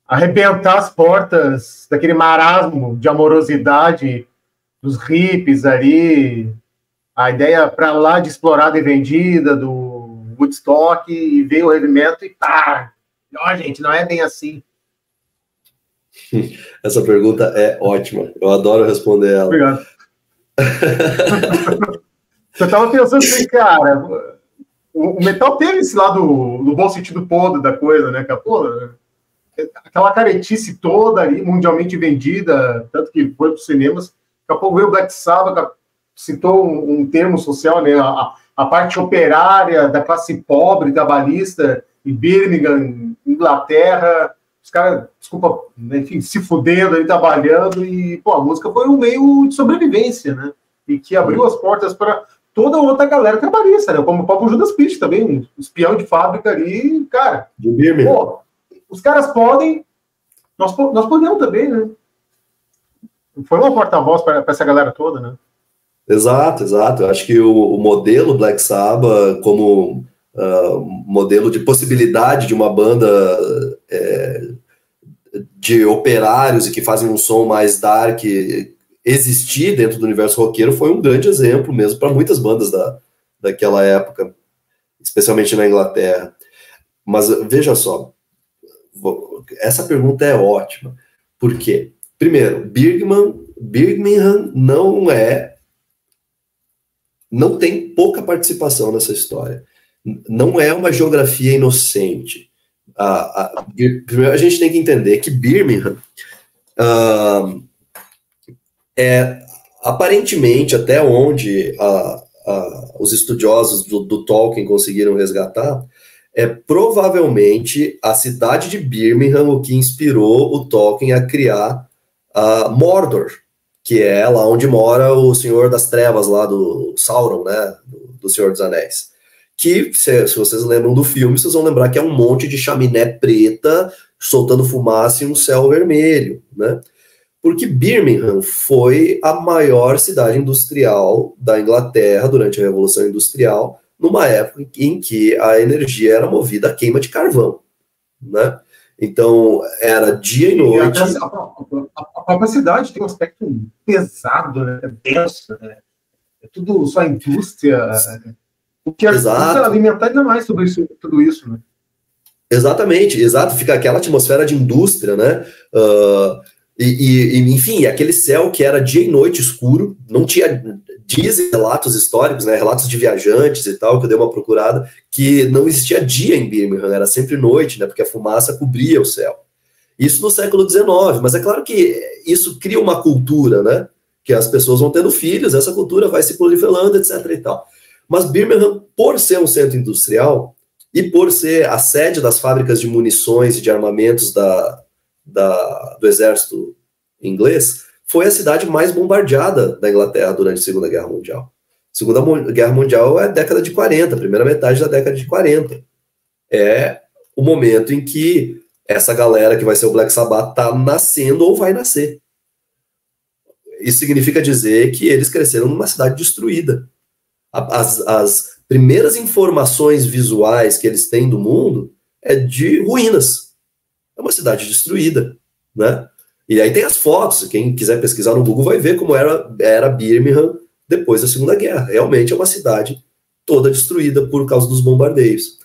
Speaker 1: a arrebentar as portas daquele marasmo de amorosidade dos hippies ali, a ideia para lá de explorada e vendida do Woodstock, e veio o heavy metal e pá! Ó, gente, não é bem assim.
Speaker 3: Essa pergunta é ótima. Eu adoro responder ela.
Speaker 1: Obrigado. Eu estava pensando assim, cara, o metal teve esse lado, no bom sentido podre da coisa, né? Aquela caretice toda ali, mundialmente vendida, tanto que foi para os cinemas. Daqui a pouco veio o Black Sabbath, citou um termo social, né? A parte operária da classe pobre, trabalhista, em Birmingham, Inglaterra, os caras, desculpa, enfim, se fudendo aí, trabalhando, e, pô, a música foi um meio de sobrevivência, né? E que abriu as portas para toda outra galera trabalhista, né? Como o próprio Judas Priest também, um espião de fábrica ali, cara.
Speaker 3: De Birmingham.
Speaker 1: Pô, os caras podem, nós podemos também, né? Foi uma porta-voz para essa galera toda, né?
Speaker 3: Exato. Eu acho que o modelo Black Sabbath como modelo de possibilidade de uma banda de operários e que fazem um som mais dark existir dentro do universo roqueiro foi um grande exemplo mesmo para muitas bandas daquela época, especialmente na Inglaterra. Mas veja só, essa pergunta é ótima. Por quê? Primeiro, Birmingham não tem pouca participação nessa história. Não é uma geografia inocente. Primeiro, a gente tem que entender que Birmingham aparentemente, até onde os estudiosos do Tolkien conseguiram resgatar, é provavelmente a cidade de Birmingham o que inspirou o Tolkien a criar Mordor, que é lá onde mora o Senhor das Trevas, lá do Sauron, né, do Senhor dos Anéis. Que, se vocês lembram do filme, vocês vão lembrar que é um monte de chaminé preta soltando fumaça e um céu vermelho, né? Porque Birmingham foi a maior cidade industrial da Inglaterra durante a Revolução Industrial, numa época em que a energia era movida a queima de carvão, né? Então, era dia e noite.
Speaker 1: A própria cidade tem um aspecto pesado, né? Denso, né? É tudo só indústria. O que ajuda a alimentar ainda mais sobre isso, tudo isso, né?
Speaker 3: Exatamente, exato. Fica aquela atmosfera de indústria, né? Enfim, aquele céu que era dia e noite escuro, não tinha. Dizem relatos históricos, né, relatos de viajantes e tal, que eu dei uma procurada, que não existia dia em Birmingham, era sempre noite, né, porque a fumaça cobria o céu. Isso no século XIX, mas é claro que isso cria uma cultura, né, que as pessoas vão tendo filhos, essa cultura vai se proliferando, etc. e tal. Mas Birmingham, por ser um centro industrial e por ser a sede das fábricas de munições e de armamentos do exército inglês, foi a cidade mais bombardeada da Inglaterra durante a Segunda Guerra Mundial. A Segunda Guerra Mundial é a década de 40, a primeira metade da década de 40. É o momento em que essa galera que vai ser o Black Sabbath está nascendo ou vai nascer. Isso significa dizer que eles cresceram numa cidade destruída. As primeiras informações visuais que eles têm do mundo é de ruínas. É uma cidade destruída, né? E aí tem as fotos, quem quiser pesquisar no Google vai ver como era Birmingham depois da Segunda Guerra. Realmente é uma cidade toda destruída por causa dos bombardeios.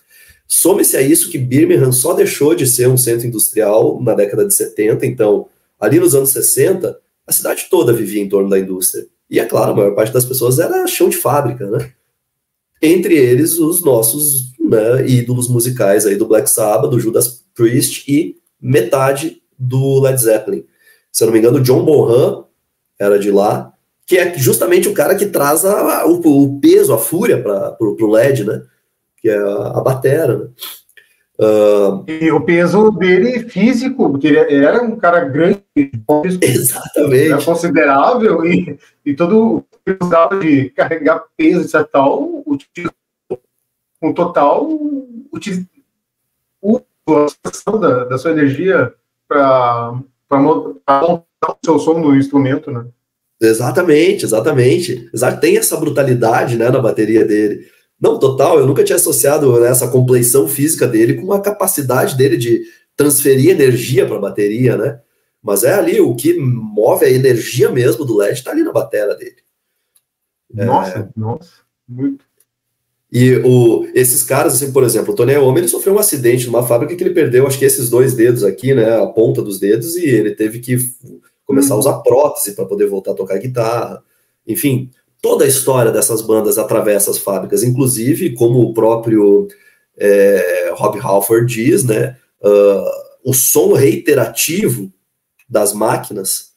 Speaker 3: Some-se a isso que Birmingham só deixou de ser um centro industrial na década de 70, então, ali nos anos 60, a cidade toda vivia em torno da indústria. E, é claro, a maior parte das pessoas era chão de fábrica, né? Entre eles, os nossos, né, ídolos musicais aí do Black Sabbath, do Judas Priest e metade do Led Zeppelin. Se eu não me engano, o John Bonham era de lá, que é justamente o cara que traz o peso, a fúria para o LED, né? Que é a batera, né?
Speaker 1: E o peso dele físico, porque ele era um cara grande,
Speaker 3: exatamente,
Speaker 1: era considerável, e todo o usava de carregar peso, etc. tal, com total utilização da sua energia para montar o seu som no instrumento, né?
Speaker 3: Exatamente. Tem essa brutalidade, né, na bateria dele. Não, total, eu nunca tinha associado, né, essa compleição física dele com a capacidade dele de transferir energia para a bateria, né? Mas é ali, o que move a energia mesmo do LED está ali na bateria dele.
Speaker 1: Nossa, muito.
Speaker 3: E esses caras, assim, por exemplo, o Tony Iommi, ele sofreu um acidente numa fábrica que ele perdeu, acho que esses 2 dedos aqui, né, a ponta dos dedos, e ele teve que começar a usar prótese para poder voltar a tocar guitarra. Enfim, toda a história dessas bandas atravessa as fábricas, inclusive, como o próprio Rob Halford diz, né, o som reiterativo das máquinas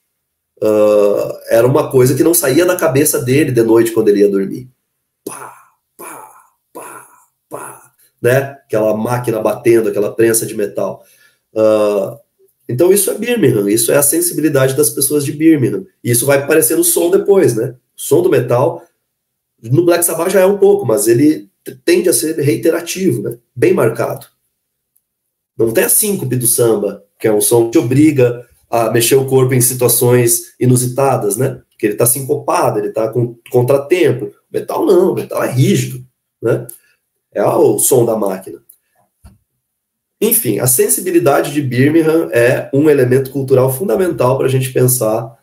Speaker 3: era uma coisa que não saía da cabeça dele de noite quando ele ia dormir. Pá, pá, pá, pá, né? Aquela máquina batendo, aquela prensa de metal. Então isso é Birmingham, isso é a sensibilidade das pessoas de Birmingham. E isso vai aparecer no som depois, né? O som do metal, no Black Sabbath já é um pouco, mas ele tende a ser reiterativo, né? Bem marcado. Não tem a síncope do samba, que é um som que obriga a mexer o corpo em situações inusitadas, né? Porque ele está sincopado, ele está com contratempo. O metal não, o metal é rígido, né? É o som da máquina. Enfim, a sensibilidade de Birmingham é um elemento cultural fundamental para a gente pensar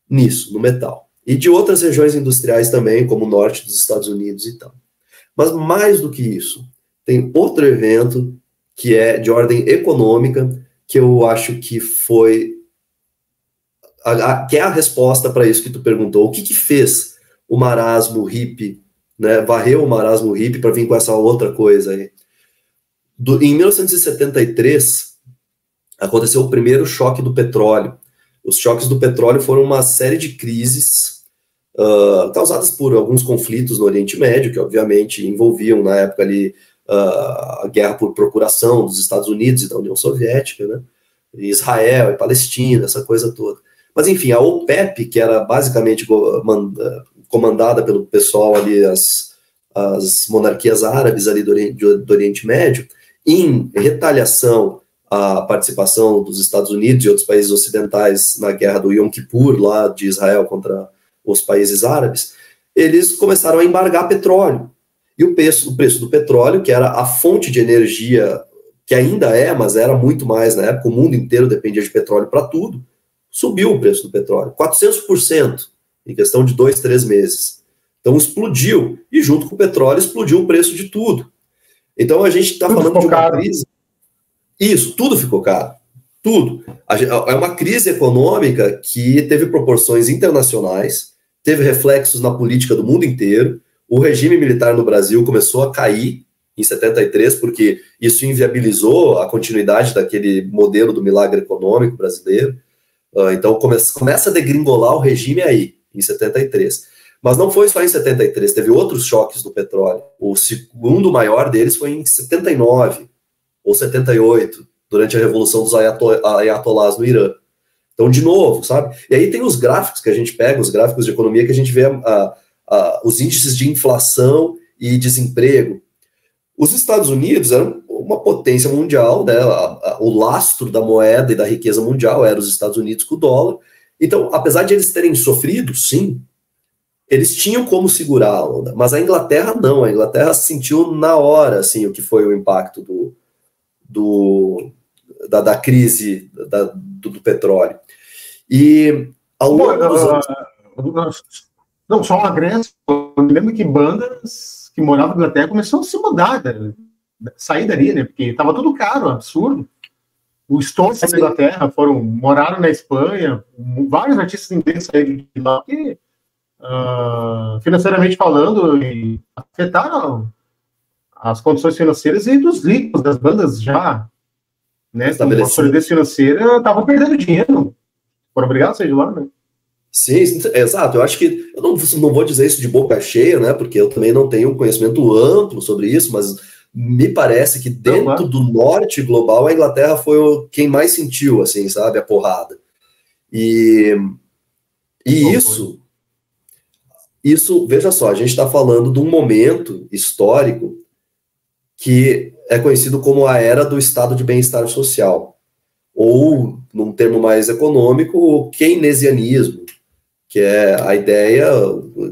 Speaker 3: nisso, no metal. E de outras regiões industriais também, como o norte dos Estados Unidos e tal. Mas mais do que isso, tem outro evento que é de ordem econômica, que eu acho que foi que é a resposta para isso que tu perguntou. O que fez o marasmo hippie, né, varreu o marasmo hippie para vir com essa outra coisa aí? Em 1973, aconteceu o primeiro choque do petróleo. Os choques do petróleo foram uma série de crises causadas por alguns conflitos no Oriente Médio, que obviamente envolviam, na época ali, a guerra por procuração dos Estados Unidos e da União Soviética, né? Israel e Palestina, essa coisa toda. Mas, enfim, a OPEP, que era basicamente comandada pelo pessoal ali, as monarquias árabes ali do Oriente Médio, em retaliação a participação dos Estados Unidos e outros países ocidentais na guerra do Yom Kippur, lá de Israel contra os países árabes, eles começaram a embargar petróleo. E o preço do petróleo, que era a fonte de energia, que ainda é, mas era muito mais na época, o mundo inteiro dependia de petróleo para tudo, subiu o preço do petróleo, 400% em questão de 2, 3 meses. Então explodiu, e junto com o petróleo explodiu o preço de tudo. Então a gente está falando de uma crise... Isso, tudo ficou caro. Tudo. É uma crise econômica que teve proporções internacionais, teve reflexos na política do mundo inteiro. O regime militar no Brasil começou a cair em 73, porque isso inviabilizou a continuidade daquele modelo do milagre econômico brasileiro. Então começa a degringolar o regime aí, em 73. Mas não foi só em 73, teve outros choques do petróleo. O segundo maior deles foi em 79 ou 78, durante a Revolução dos Ayatolás no Irã. Então, de novo, sabe? E aí tem os gráficos que a gente pega, os gráficos de economia, que a gente vê os índices de inflação e desemprego. Os Estados Unidos eram uma potência mundial, né? O lastro da moeda e da riqueza mundial era os Estados Unidos com o dólar. Então, apesar de eles terem sofrido, sim, eles tinham como segurar a onda, mas a Inglaterra não. A Inglaterra sentiu na hora, assim, o que foi o impacto da crise do petróleo. E ao longo dos anos...
Speaker 1: Não, só uma Grécia. Eu me lembro que bandas que moravam na Inglaterra começaram a se mudar, sair dali, né? Porque estava tudo caro, absurdo. Os Stones da Inglaterra moraram na Espanha, vários artistas ingleses saíram de lá, porque, financeiramente falando, afetaram as condições financeiras e dos ricos, das bandas já, né? Com a solidez financeira, estavam perdendo dinheiro. Foram obrigados a sair de lá, né?
Speaker 3: Sim, exato. Eu acho que eu não vou dizer isso de boca cheia, né? Porque eu também não tenho um conhecimento amplo sobre isso, mas me parece que dentro do norte global a Inglaterra foi quem mais sentiu, assim, sabe, a porrada. E isso, veja só, a gente está falando de um momento histórico que é conhecido como a era do estado de bem-estar social, ou, num termo mais econômico, o keynesianismo, que é a ideia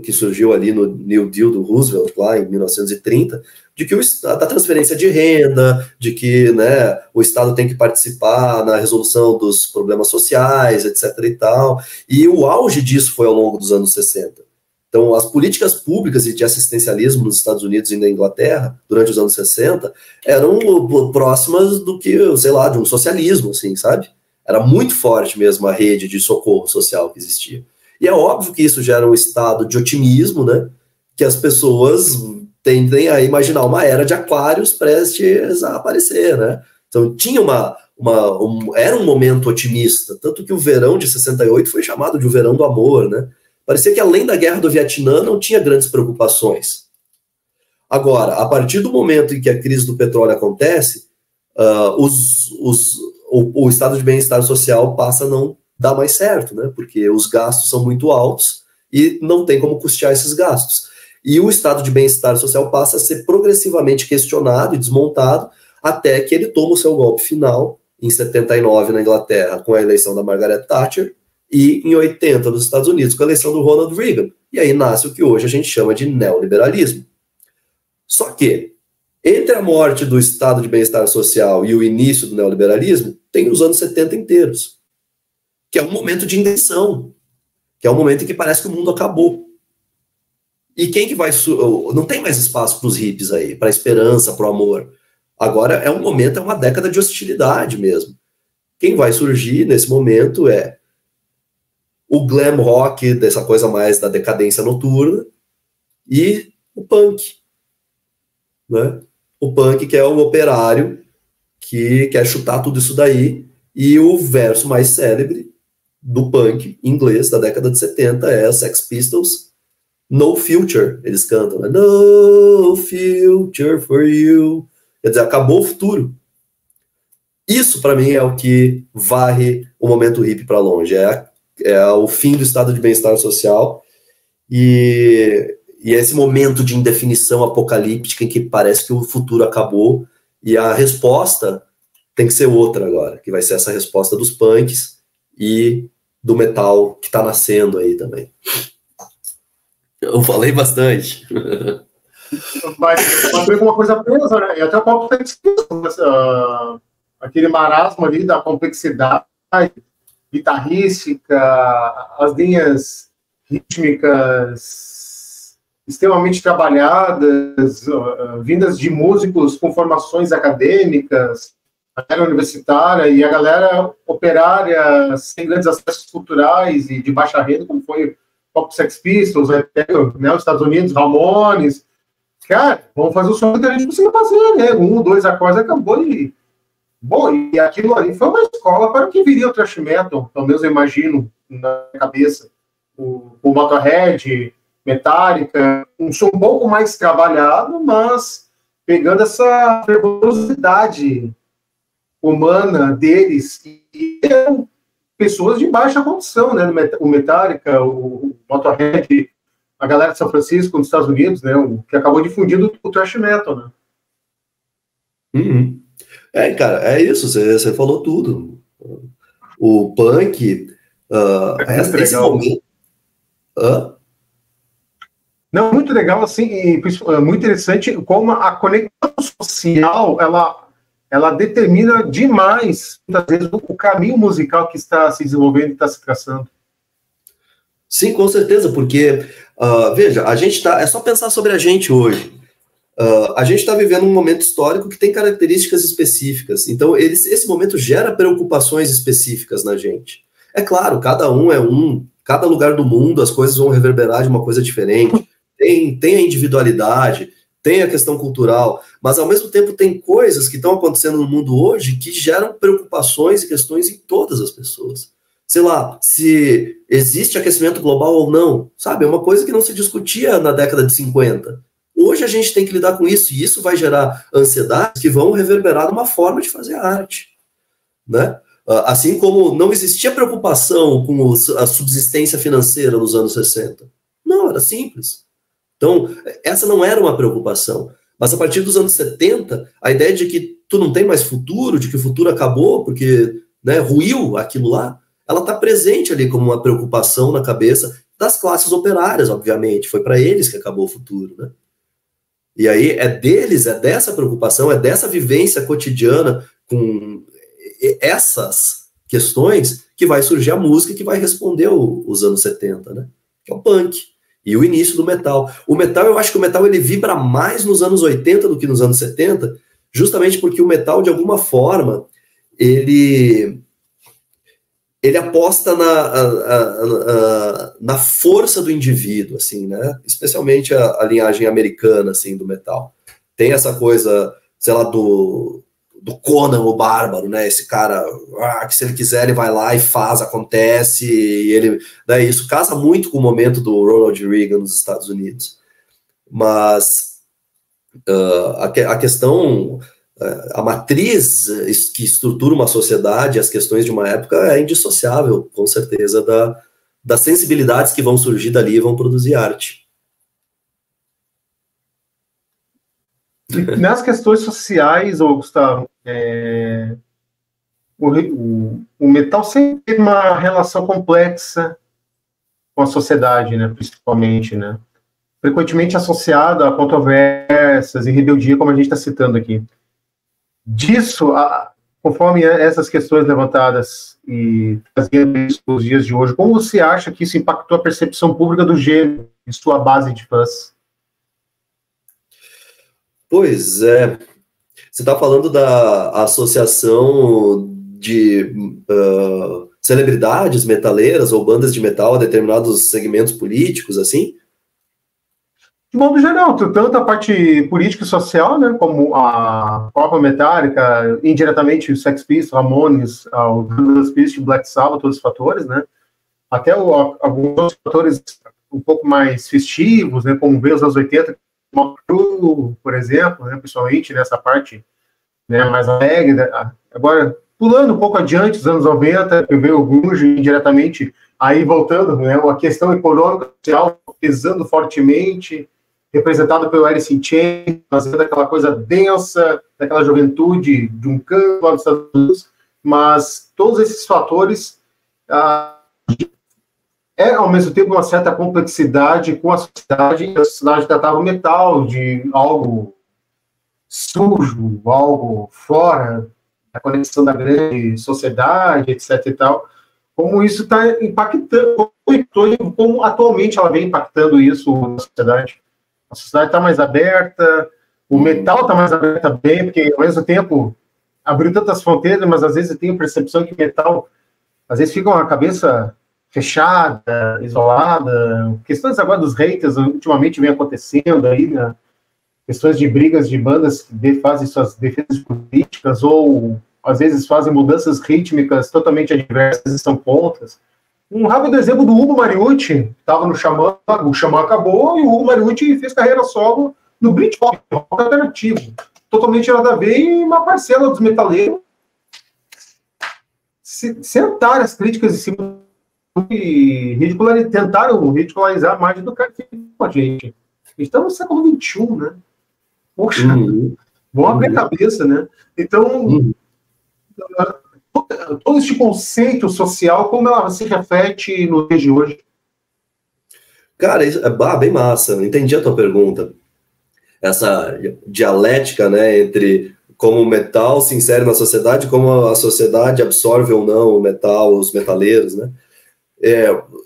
Speaker 3: que surgiu ali no New Deal do Roosevelt, lá em 1930, de que da transferência de renda, de que, né, o Estado tem que participar na resolução dos problemas sociais, etc. e tal. E o auge disso foi ao longo dos anos 60. Então, as políticas públicas e de assistencialismo nos Estados Unidos e na Inglaterra, durante os anos 60, eram próximas do que, sei lá, de um socialismo, assim, sabe? Era muito forte mesmo a rede de socorro social que existia. E é óbvio que isso gera um estado de otimismo, né? Que as pessoas tendem a imaginar uma era de aquários prestes a aparecer, né? Então tinha era um momento otimista, tanto que o verão de 68 foi chamado de o verão do amor, né? Parecia que além da guerra do Vietnã não tinha grandes preocupações. Agora, a partir do momento em que a crise do petróleo acontece, o estado de bem-estar social passa a não dar mais certo, né? Porque os gastos são muito altos e não tem como custear esses gastos. E o estado de bem-estar social passa a ser progressivamente questionado e desmontado até que ele toma o seu golpe final em 79 na Inglaterra com a eleição da Margaret Thatcher e em 80 nos Estados Unidos com a eleição do Ronald Reagan. E aí nasce o que hoje a gente chama de neoliberalismo. Só que entre a morte do estado de bem-estar social e o início do neoliberalismo tem os anos 70 inteiros, que é um momento de invenção, que é um momento em que parece que o mundo acabou. E quem que vai... Não tem mais espaço para os hippies aí, para a esperança, para o amor. Agora é um momento, é uma década de hostilidade mesmo. Quem vai surgir nesse momento é o glam rock, dessa coisa mais da decadência noturna, e o punk. Né? O punk que é o operário que quer chutar tudo isso daí, e o verso mais célebre do punk inglês da década de 70 é Sex Pistols, No Future, eles cantam, né? No future for you. Quer dizer, acabou o futuro. Isso, para mim, é o que varre o momento hippie para longe. É o fim do estado de bem-estar social e esse momento de indefinição apocalíptica em que parece que o futuro acabou e a resposta tem que ser outra agora, que vai ser essa resposta dos punks e do metal que está nascendo aí também. Eu falei bastante.
Speaker 1: Mas tem uma coisa presa, né? E até o próprio aquele marasmo ali da complexidade guitarrística, as linhas rítmicas extremamente trabalhadas, vindas de músicos com formações acadêmicas, a galera universitária e a galera operária sem grandes acessos culturais e de baixa renda, como foi o próprio Sex Pistols, né, os Estados Unidos, Ramones. Cara, vamos fazer o som que a gente conseguiu fazer, né? 1, 2 acordes, acabou e... Bom, e aquilo ali foi uma escola para o que viria o thrash metal, pelo menos eu imagino, na cabeça. O Motorhead, Metallica, um som um pouco mais trabalhado, mas pegando essa fervorosidade humana deles, e eram pessoas de baixa condição, né? O Metallica, o Motorhead, a galera de São Francisco, nos Estados Unidos, né? Que acabou difundindo o thrash metal, né?
Speaker 3: Uhum. Cara, é isso, você falou tudo. O punk, esse momento...
Speaker 1: Não, muito legal, assim, e muito interessante como a conexão social, ela determina demais, muitas vezes, o caminho musical que está se desenvolvendo e está se traçando.
Speaker 3: Sim, com certeza, porque, veja, a gente é só pensar sobre a gente hoje. A gente está vivendo um momento histórico que tem características específicas, então esse momento gera preocupações específicas na gente. É claro, cada um é cada lugar do mundo as coisas vão reverberar de uma coisa diferente, tem a individualidade, tem a questão cultural, mas ao mesmo tempo tem coisas que estão acontecendo no mundo hoje que geram preocupações e questões em todas as pessoas. Sei lá, se existe aquecimento global ou não, sabe? É uma coisa que não se discutia na década de 50. Hoje a gente tem que lidar com isso, e isso vai gerar ansiedades que vão reverberar numa forma de fazer arte, né? Assim como não existia preocupação com a subsistência financeira nos anos 60. Não, era simples. Então, essa não era uma preocupação. Mas a partir dos anos 70, a ideia de que tu não tem mais futuro, de que o futuro acabou, porque, né, ruiu aquilo lá, ela está presente ali como uma preocupação na cabeça das classes operárias, obviamente. Foi para eles que acabou o futuro, né? E aí é deles, é dessa preocupação, é dessa vivência cotidiana com essas questões que vai surgir a música que vai responder os anos 70, né? Que é o punk e o início do metal. O metal, eu acho que o metal ele vibra mais nos anos 80 do que nos anos 70, justamente porque o metal, de alguma forma, ele aposta na força do indivíduo, assim, né? Especialmente a linhagem americana, assim, do metal. Tem essa coisa, sei lá, do Conan, o Bárbaro, né? Esse cara, que se ele quiser, ele vai lá e faz, acontece, e ele... Né? Isso casa muito com o momento do Ronald Reagan nos Estados Unidos. Mas a questão... A matriz que estrutura uma sociedade, as questões de uma época, é indissociável, com certeza, das sensibilidades que vão surgir dali e vão produzir arte.
Speaker 1: Nas questões sociais, Gustavo, o metal sempre tem uma relação complexa com a sociedade, né, principalmente, né? Frequentemente associada a controvérsias e rebeldia, como a gente está citando aqui. Disso, conforme essas questões levantadas e trazendo isso nos dias de hoje, como você acha que isso impactou a percepção pública do gênero e sua base de fãs?
Speaker 3: Pois é. Você está falando da associação de celebridades metaleiras ou bandas de metal a determinados segmentos políticos, assim?
Speaker 1: De modo geral, tanto a parte política e social, né, como a própria Metallica, indiretamente o Sex Pistols, Ramones, o Judas Priest, Black Sabbath, todos os fatores, né, até alguns fatores um pouco mais festivos, né, como veio os anos 80, por exemplo, né, principalmente nessa parte, né, mais alegre. Né. Agora, pulando um pouco adiante, os anos 90, eu vejo o grunge indiretamente, aí voltando, né, a questão econômica, social, pesando fortemente, representado pelo Alice in Chains, fazendo aquela coisa densa, daquela juventude de um canto lá dos Estados Unidos, mas todos esses fatores ao mesmo tempo uma certa complexidade com a sociedade tratava o metal de algo sujo, algo fora da conexão da grande sociedade, etc. e tal. Como isso está impactando, como atualmente ela vem impactando isso na sociedade. A sociedade está mais aberta, o metal está mais aberto também, porque ao mesmo tempo abriu tantas fronteiras, mas às vezes eu tenho a percepção que o metal, às vezes fica uma cabeça fechada, isolada. Questões agora dos haters ultimamente vem acontecendo aí, né? Questões de brigas de bandas que fazem suas defesas políticas ou às vezes fazem mudanças rítmicas totalmente adversas e são contras. Um rápido exemplo do Hugo Mariucci, estava no Xamã, o Xamã acabou e o Hugo Mariucci fez carreira solo no Britpop, rock alternativo. Totalmente nada a ver, e uma parcela dos metaleiros sentaram as críticas em cima e tentaram ridicularizar a imagem do cara que com a gente. Estamos no século XXI, né? Poxa, vamos abrir a cabeça, né? Então, todo este conceito social, como ela se reflete no dia de hoje?
Speaker 3: Cara, isso é bem massa. Entendi a tua pergunta. Essa dialética, né, entre como o metal se insere na sociedade, como a sociedade absorve ou não o metal, os metaleiros, né?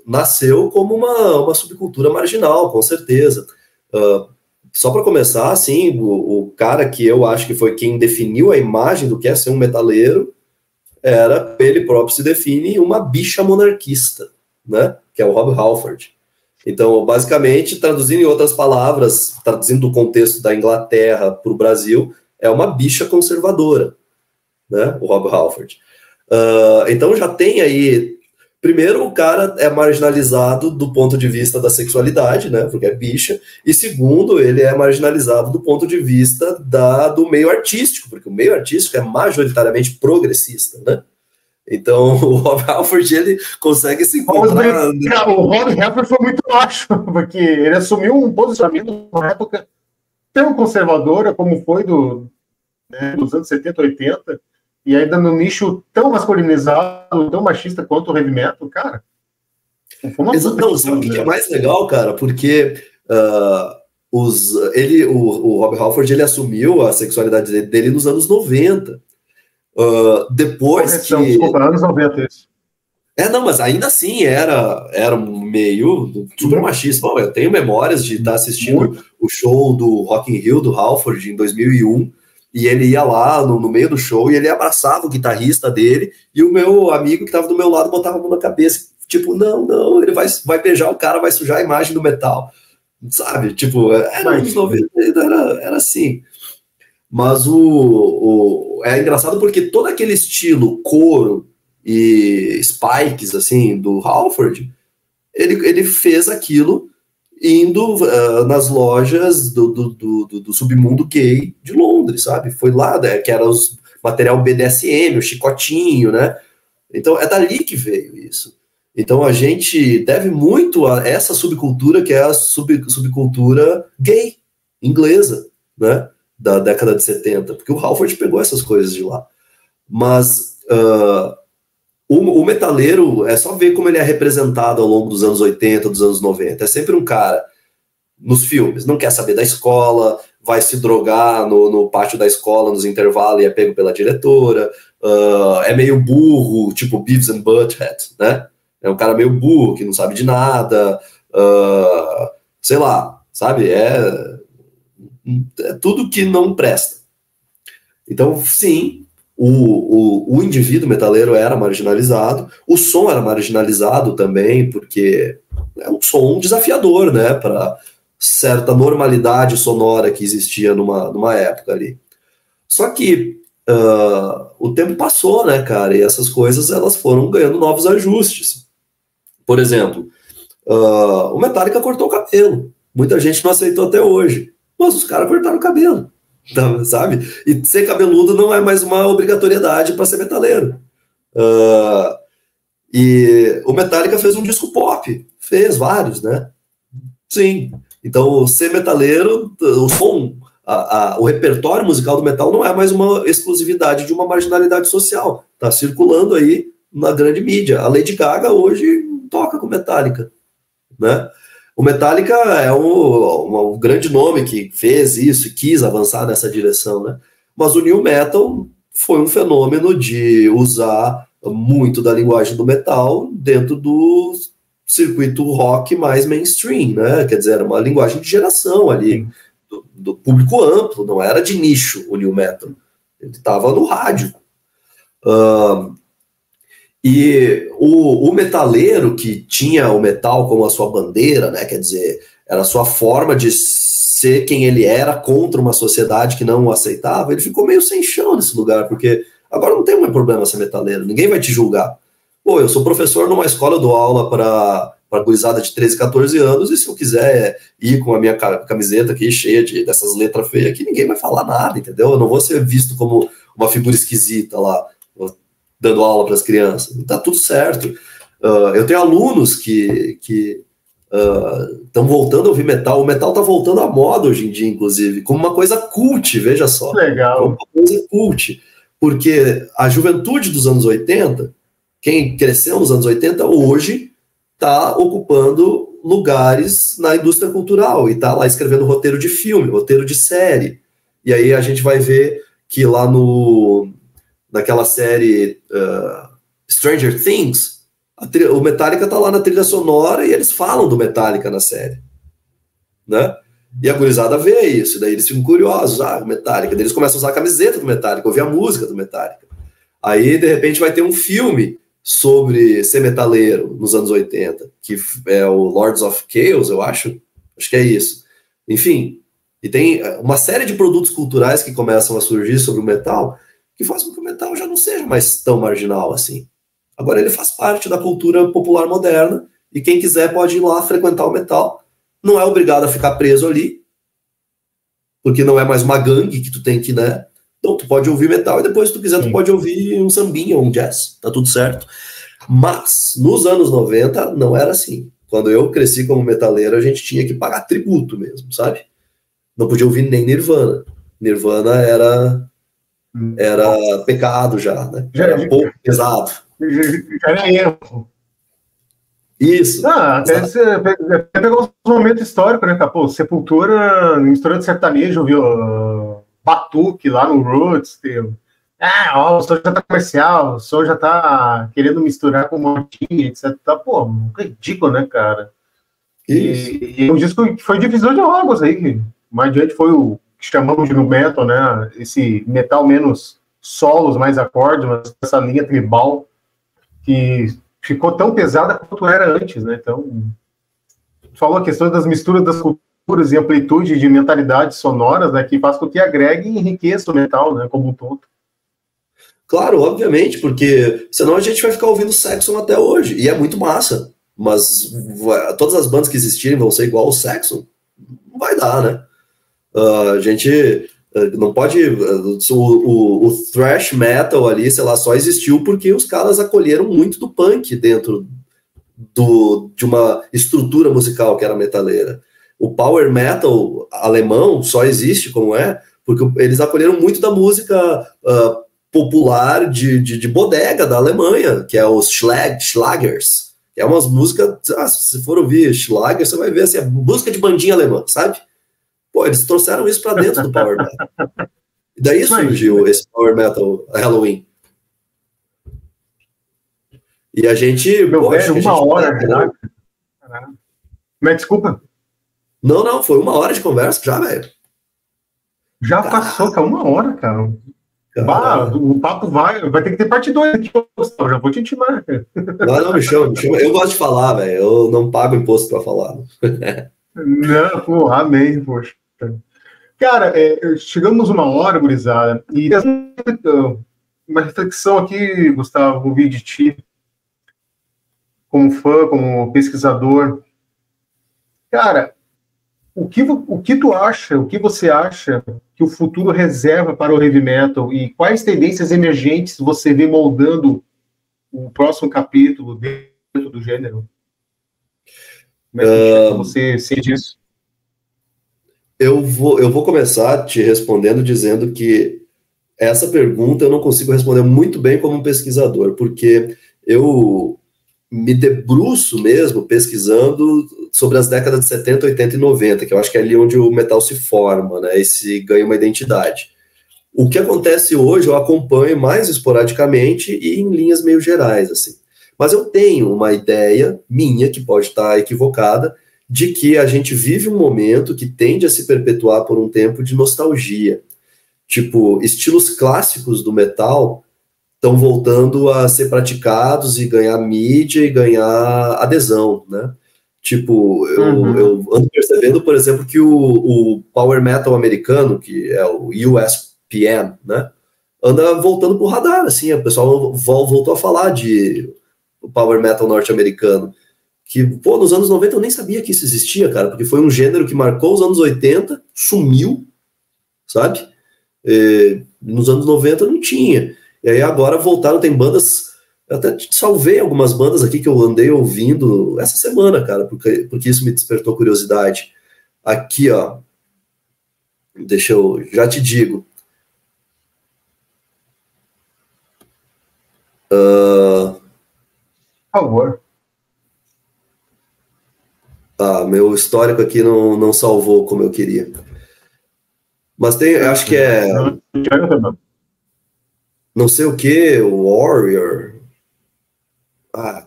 Speaker 3: Nasceu como uma subcultura marginal, com certeza. Só para começar, assim, o cara que eu acho que foi quem definiu a imagem do que é ser um metaleiro era, ele próprio se define, uma bicha monarquista, né? Que é o Rob Halford. Então, basicamente, traduzindo em outras palavras, traduzindo do contexto da Inglaterra para o Brasil, é uma bicha conservadora, né? O Rob Halford. Então já tem aí. Primeiro, o cara é marginalizado do ponto de vista da sexualidade, né, porque é bicha, e segundo, ele é marginalizado do ponto de vista do meio artístico, porque o meio artístico é majoritariamente progressista, né? Então, o Rob Halford, ele consegue se encontrar...
Speaker 1: O Rob Halford foi muito baixo, porque ele assumiu um posicionamento na época tão conservadora como foi dos anos 70, 80, e ainda no nicho tão masculinizado, tão machista quanto o heavy metal, cara.
Speaker 3: Não, sabe o que é mais legal, cara? Porque o Rob Halford, ele assumiu a sexualidade dele nos anos 90. Depois que...
Speaker 1: Desculpa, anos 90 isso.
Speaker 3: Não, mas ainda assim era um meio super machista. Bom, eu tenho memórias de estar assistindo o show do Rock in Rio, do Halford, em 2001, e ele ia lá no meio do show e ele abraçava o guitarrista dele, e o meu amigo que estava do meu lado botava a mão na cabeça, tipo, não, ele vai beijar o cara, vai sujar a imagem do metal, sabe? Tipo, era anos 90, era assim. Mas é engraçado porque todo aquele estilo couro e spikes, assim, do Halford, ele fez aquilo indo nas lojas do submundo gay de Londres, sabe? Foi lá, né, que era os material BDSM, o chicotinho, né? Então é dali que veio isso. Então a gente deve muito a essa subcultura, que é a subcultura gay, inglesa, né? Da década de 70, porque o Halford pegou essas coisas de lá. Mas o metaleiro, é só ver como ele é representado ao longo dos anos 80, dos anos 90. É sempre um cara, nos filmes, não quer saber da escola, vai se drogar no pátio da escola, nos intervalos, e é pego pela diretora, é meio burro, tipo Beavis and Butthead, né? É um cara meio burro, que não sabe de nada, sei lá, sabe? É tudo que não presta. Então, sim, o indivíduo metaleiro era marginalizado, o som era marginalizado também, porque é um som desafiador, né, para certa normalidade sonora que existia numa época ali. Só que o tempo passou, né, cara, e essas coisas elas foram ganhando novos ajustes. Por exemplo, o Metallica cortou o cabelo. Muita gente não aceitou até hoje, mas os caras cortaram o cabelo. Sabe? E ser cabeludo não é mais uma obrigatoriedade para ser metaleiro. E o Metallica fez um disco pop, fez vários, né? Sim, Então, ser metaleiro, o som, o repertório musical do metal não é mais uma exclusividade de uma marginalidade social. Está circulando aí na grande mídia. A Lady Gaga hoje toca com Metallica, né? O Metallica é um grande nome que fez isso e quis avançar nessa direção, né? Mas o New Metal foi um fenômeno de usar muito da linguagem do metal dentro do circuito rock mais mainstream, né? Quer dizer, era uma linguagem de geração ali, do público amplo, não era de nicho o New Metal. Ele estava no rádio. E o metaleiro que tinha o metal como a sua bandeira, né? Quer dizer, era a sua forma de ser quem ele era contra uma sociedade que não o aceitava, ele ficou meio sem chão nesse lugar, porque agora não tem mais problema ser metaleiro, ninguém vai te julgar. Pô, eu sou professor numa escola, eu dou aula para gurizada de 13, 14 anos, e se eu quiser ir com a minha camiseta aqui cheia dessas letras feias aqui, ninguém vai falar nada, entendeu? Eu não vou ser visto como uma figura esquisita lá, dando aula para as crianças. Tá tudo certo. Eu tenho alunos que estão voltando a ouvir metal. O metal está voltando à moda hoje em dia, inclusive, como uma coisa cult, veja só.
Speaker 1: Legal.
Speaker 3: Como uma coisa cult. Porque a juventude dos anos 80, quem cresceu nos anos 80, hoje está ocupando lugares na indústria cultural e está lá escrevendo roteiro de filme, roteiro de série. E aí a gente vai ver que lá naquela série Stranger Things, o Metallica tá lá na trilha sonora e eles falam do Metallica na série, né? E a gurizada vê isso, daí eles ficam curiosos, o Metallica, daí eles começam a usar a camiseta do Metallica, ouvir a música do Metallica. Aí, de repente, vai ter um filme sobre ser metaleiro nos anos 80, que é o Lords of Chaos, eu acho que é isso. Enfim, e tem uma série de produtos culturais que começam a surgir sobre o metal, que faz com que o metal já não seja mais tão marginal assim. Agora ele faz parte da cultura popular moderna e quem quiser pode ir lá frequentar o metal. Não é obrigado a ficar preso ali, porque não é mais uma gangue que tu tem que, né? Então tu pode ouvir metal e depois, se tu quiser, tu pode ouvir um sambinha ou um jazz, tá tudo certo. Mas nos anos 90 não era assim. Quando eu cresci como metaleiro, a gente tinha que pagar tributo mesmo, sabe? Não podia ouvir nem Nirvana. Nirvana era pecado já, né? Era um pouco pesado.
Speaker 1: Já era erro.
Speaker 3: Isso.
Speaker 1: Até você pegou um momento histórico, né, cara? Pô, Sepultura, misturando sertanejo, viu? Batuque lá no Roots. O som já tá comercial, o som já tá querendo misturar com Mortinha, etc. Pô, ridículo, né, cara? E um disco que foi divisor de águas aí. Mais adiante foi o que chamamos de nu metal, né? Esse metal menos solos, mais acordes, mas essa linha tribal que ficou tão pesada quanto era antes, né? Então, falou a questão das misturas das culturas e amplitude de mentalidades sonoras, né? Que faz com que agregue e enriqueça o metal, né? Como um todo.
Speaker 3: Claro, obviamente, porque senão a gente vai ficar ouvindo Saxon até hoje, e é muito massa, mas todas as bandas que existirem vão ser igual ao Saxon, não vai dar, né? A gente não pode... O thrash metal ali, sei lá, só existiu porque os caras acolheram muito do punk dentro de uma estrutura musical que era metaleira. O power metal alemão só existe como é porque eles acolheram muito da música popular de bodega da Alemanha, que é os Schlagers, que é umas músicas, se você for ouvir Schlager, você vai ver assim, música de bandinha alemã, sabe? Pô, eles trouxeram isso para dentro do power metal. E daí surgiu esse power metal Halloween. E a gente...
Speaker 1: uma hora já. Mas desculpa.
Speaker 3: Não, foi 1 hora de conversa já, velho.
Speaker 1: Já passou, tá 1 hora, cara. O papo vai ter que ter parte 2 aqui, eu já vou te intimar.
Speaker 3: Não, me chama. Eu gosto de falar, velho. Eu não pago imposto para falar.
Speaker 1: Não, pô, amém, poxa. Cara, chegamos 1 hora, gurizada, e uma reflexão aqui, Gustavo, ouvi de ti, como fã, como pesquisador. Cara, o que tu acha, o que você acha que o futuro reserva para o heavy metal e quais tendências emergentes você vê moldando o próximo capítulo dentro do gênero? Como é que você sente isso?
Speaker 3: Eu vou começar te respondendo dizendo que essa pergunta eu não consigo responder muito bem como um pesquisador, porque eu me debruço mesmo pesquisando sobre as décadas de 70, 80 e 90, que eu acho que é ali onde o metal se forma, né, e se ganha uma identidade. O que acontece hoje eu acompanho mais esporadicamente e em linhas meio gerais, assim. Mas eu tenho uma ideia minha, que pode estar equivocada, de que a gente vive um momento que tende a se perpetuar por um tempo de nostalgia. Tipo, estilos clássicos do metal estão voltando a ser praticados e ganhar mídia e ganhar adesão, né? Tipo, eu ando percebendo, por exemplo, que o power metal americano, que é o USPM, né? Anda voltando pro radar, assim, o pessoal voltou a falar de power metal norte-americano, que, pô, nos anos 90 eu nem sabia que isso existia, cara, porque foi um gênero que marcou os anos 80, sumiu, sabe? Nos anos 90 não tinha. E aí agora voltaram, tem bandas, eu até salvei algumas bandas aqui que eu andei ouvindo essa semana, cara, porque isso me despertou curiosidade. Aqui, ó, deixa eu, já te digo.
Speaker 1: Por favor.
Speaker 3: Meu histórico aqui não salvou como eu queria. Mas tem, acho que é não sei o que, Warrior.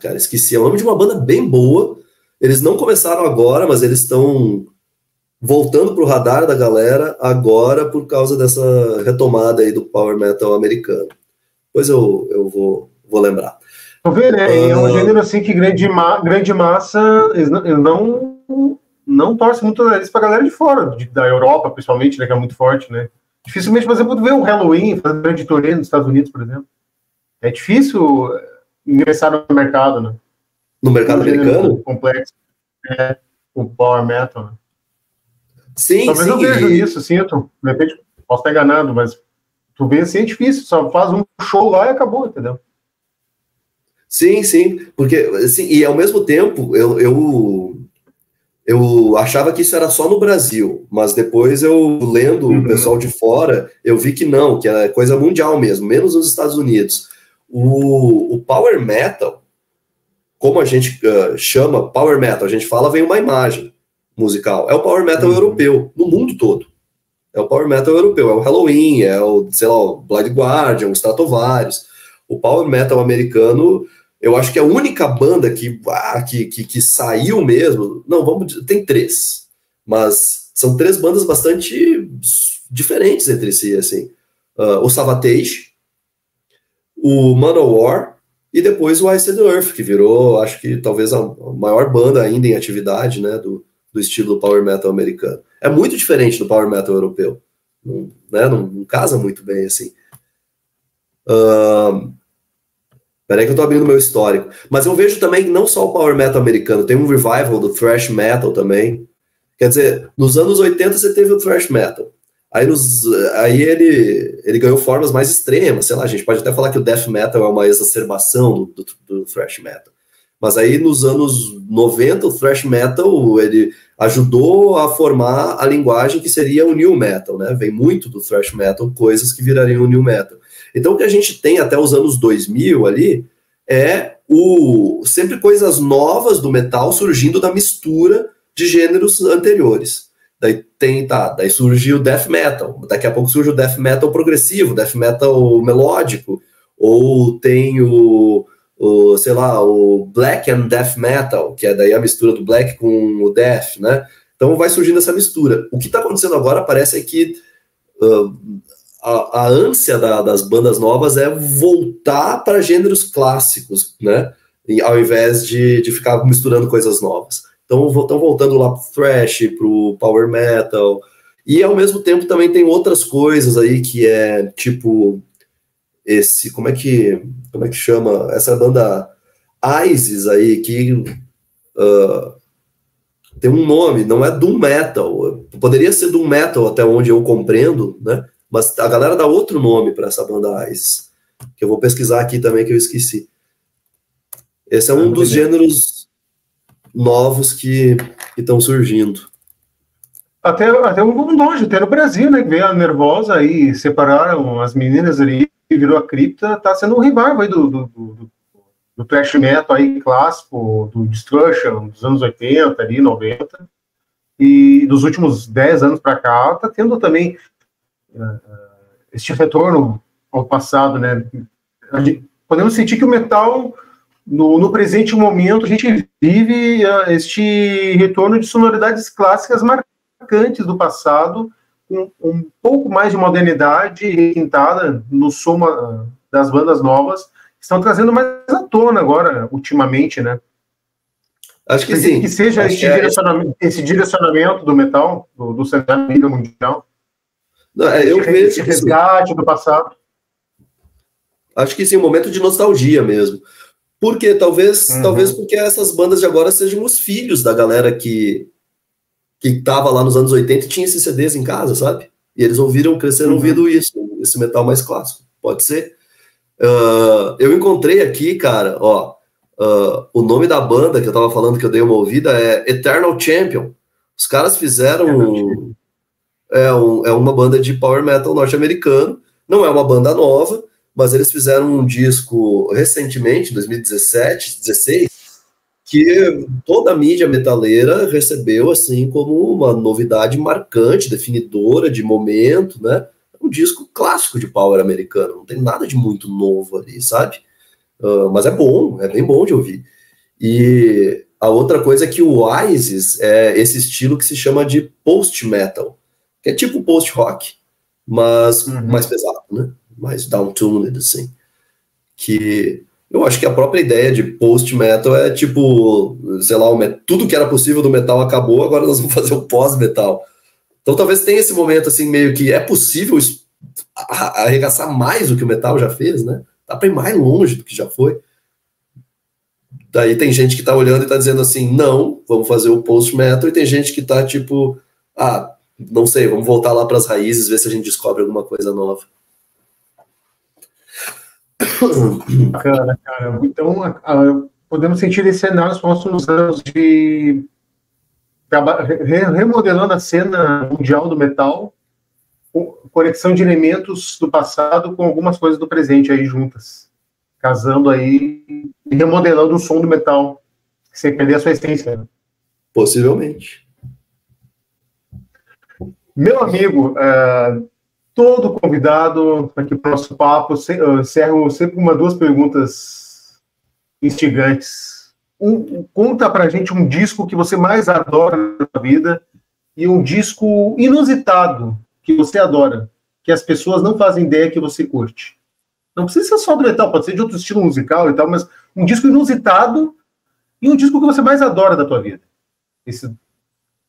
Speaker 3: Cara, esqueci. É o nome de uma banda bem boa. Eles não começaram agora, mas eles estão voltando pro radar da galera agora por causa dessa retomada aí do power metal americano. Depois eu vou lembrar.
Speaker 1: Vou ver, né? É um gênero assim que grande massa, eles não torcem muito o nariz pra galera de fora, da Europa, principalmente, né, que é muito forte, né? Dificilmente, por exemplo, ver um Halloween fazendo grande turnê nos Estados Unidos, por exemplo. É difícil ingressar no mercado, né?
Speaker 3: No mercado americano?
Speaker 1: Complexo. O power metal, né?
Speaker 3: Sim,
Speaker 1: talvez eu vejo isso, sinto. De repente, posso estar enganado, mas tu vê assim é difícil, só faz um show lá e acabou, entendeu?
Speaker 3: Sim, porque, assim, e ao mesmo tempo, eu achava que isso era só no Brasil, mas depois eu, lendo o pessoal de fora, eu vi que não, que é coisa mundial mesmo, menos nos Estados Unidos. O power metal, como a gente chama power metal, a gente fala, vem uma imagem musical, é o power metal europeu, no mundo todo. É o power metal europeu, é o Halloween, é o, sei lá, o Blind Guardian, o Stratovarius. O power metal americano, eu acho que a única banda que saiu mesmo, tem 3, mas são 3 bandas bastante diferentes entre si, assim. O Savatage, o Manowar e depois o Iced Earth, que virou, acho que talvez a maior banda ainda em atividade, né, do estilo power metal americano. É muito diferente do power metal europeu. Não casa muito bem, assim. Peraí que eu tô abrindo meu histórico. Mas eu vejo também não só o power metal americano, tem um revival do thrash metal também. Quer dizer, nos anos 80 você teve o thrash metal. Aí ele ganhou formas mais extremas, sei lá, a gente pode até falar que o death metal é uma exacerbação do thrash metal. Mas aí nos anos 90 o thrash metal, ele ajudou a formar a linguagem que seria o new metal, né? Vem muito do thrash metal, coisas que virariam o new metal. Então o que a gente tem até os anos 2000 ali é sempre coisas novas do metal surgindo da mistura de gêneros anteriores. Daí surge o death metal, daqui a pouco surge o death metal progressivo, death metal melódico, ou tem sei lá, o black and death metal, que é daí a mistura do black com o death, né? Então vai surgindo essa mistura. O que está acontecendo agora parece que a ânsia das bandas novas é voltar para gêneros clássicos, né? Ao invés de ficar misturando coisas novas. Então estão voltando lá pro thrash, pro power metal, e ao mesmo tempo também tem outras coisas aí que é tipo como é que chama essa banda ISIS aí, que tem um nome, não é doom metal, poderia ser doom metal até onde eu compreendo, né? Mas a galera dá outro nome para essa banda ISIS, que eu vou pesquisar aqui também, que eu esqueci. Esse é um dos gêneros novos que estão surgindo.
Speaker 1: Até um longe, até no Brasil, né? Que veio a Nervosa aí, separaram as meninas ali, virou a Cripta, tá sendo um revival aí do thrash metal aí, clássico, do Destruction, dos anos 80 ali, 90. E dos últimos 10 anos para cá, tá tendo também este retorno ao passado, né? Podemos sentir que o metal, no presente momento, a gente vive este retorno de sonoridades clássicas marcantes do passado, com um pouco mais de modernidade requintada no som das bandas novas, que estão trazendo mais à tona agora, ultimamente, né?
Speaker 3: Acho que sim.
Speaker 1: Que seja esse direcionamento do metal, do cenário nível mundial.
Speaker 3: Não, eu vejo
Speaker 1: esse resgate do passado.
Speaker 3: Acho que sim, um momento de nostalgia mesmo. Porque talvez porque essas bandas de agora sejam os filhos da galera que tava lá nos anos 80 e tinha esses CDs em casa, sabe? E eles cresceram ouvindo isso, esse metal mais clássico. Pode ser. Eu encontrei aqui, cara, o nome da banda que eu tava falando que eu dei uma ouvida é Eternal Champion. Os caras fizeram uma banda de power metal norte-americano. Não é uma banda nova, mas eles fizeram um disco recentemente, 2017, 2016, que toda a mídia metaleira recebeu assim como uma novidade marcante, definidora de momento, né? Um disco clássico de power americano, não tem nada de muito novo ali, sabe? Mas é bem bom de ouvir. E a outra coisa é que o Oasis é esse estilo que se chama de post-metal, que é tipo post-rock, mas mais pesado, né? Mais down-tuned, assim. Que eu acho que a própria ideia de post-metal é tipo, sei lá, tudo que era possível do metal acabou, agora nós vamos fazer o pós-metal. Então talvez tenha esse momento, assim, meio que é possível arregaçar mais do que o metal já fez, né? Dá pra ir mais longe do que já foi. Daí tem gente que tá olhando e tá dizendo assim, não, vamos fazer o post-metal, e tem gente que tá tipo, não sei, vamos voltar lá pras raízes, ver se a gente descobre alguma coisa nova.
Speaker 1: Bacana, cara. Então, podemos sentir esse cenário nos próximos anos de remodelando a cena mundial do metal, conexão de elementos do passado com algumas coisas do presente aí juntas, casando aí e remodelando o som do metal, sem perder a sua essência. Né?
Speaker 3: Possivelmente.
Speaker 1: Meu amigo, todo convidado aqui para o nosso papo, encerro sempre duas perguntas instigantes. Conta pra gente um disco que você mais adora na vida e um disco inusitado que você adora, que as pessoas não fazem ideia que você curte. Não precisa ser só do metal, pode ser de outro estilo musical e tal, mas um disco inusitado e um disco que você mais adora da tua vida.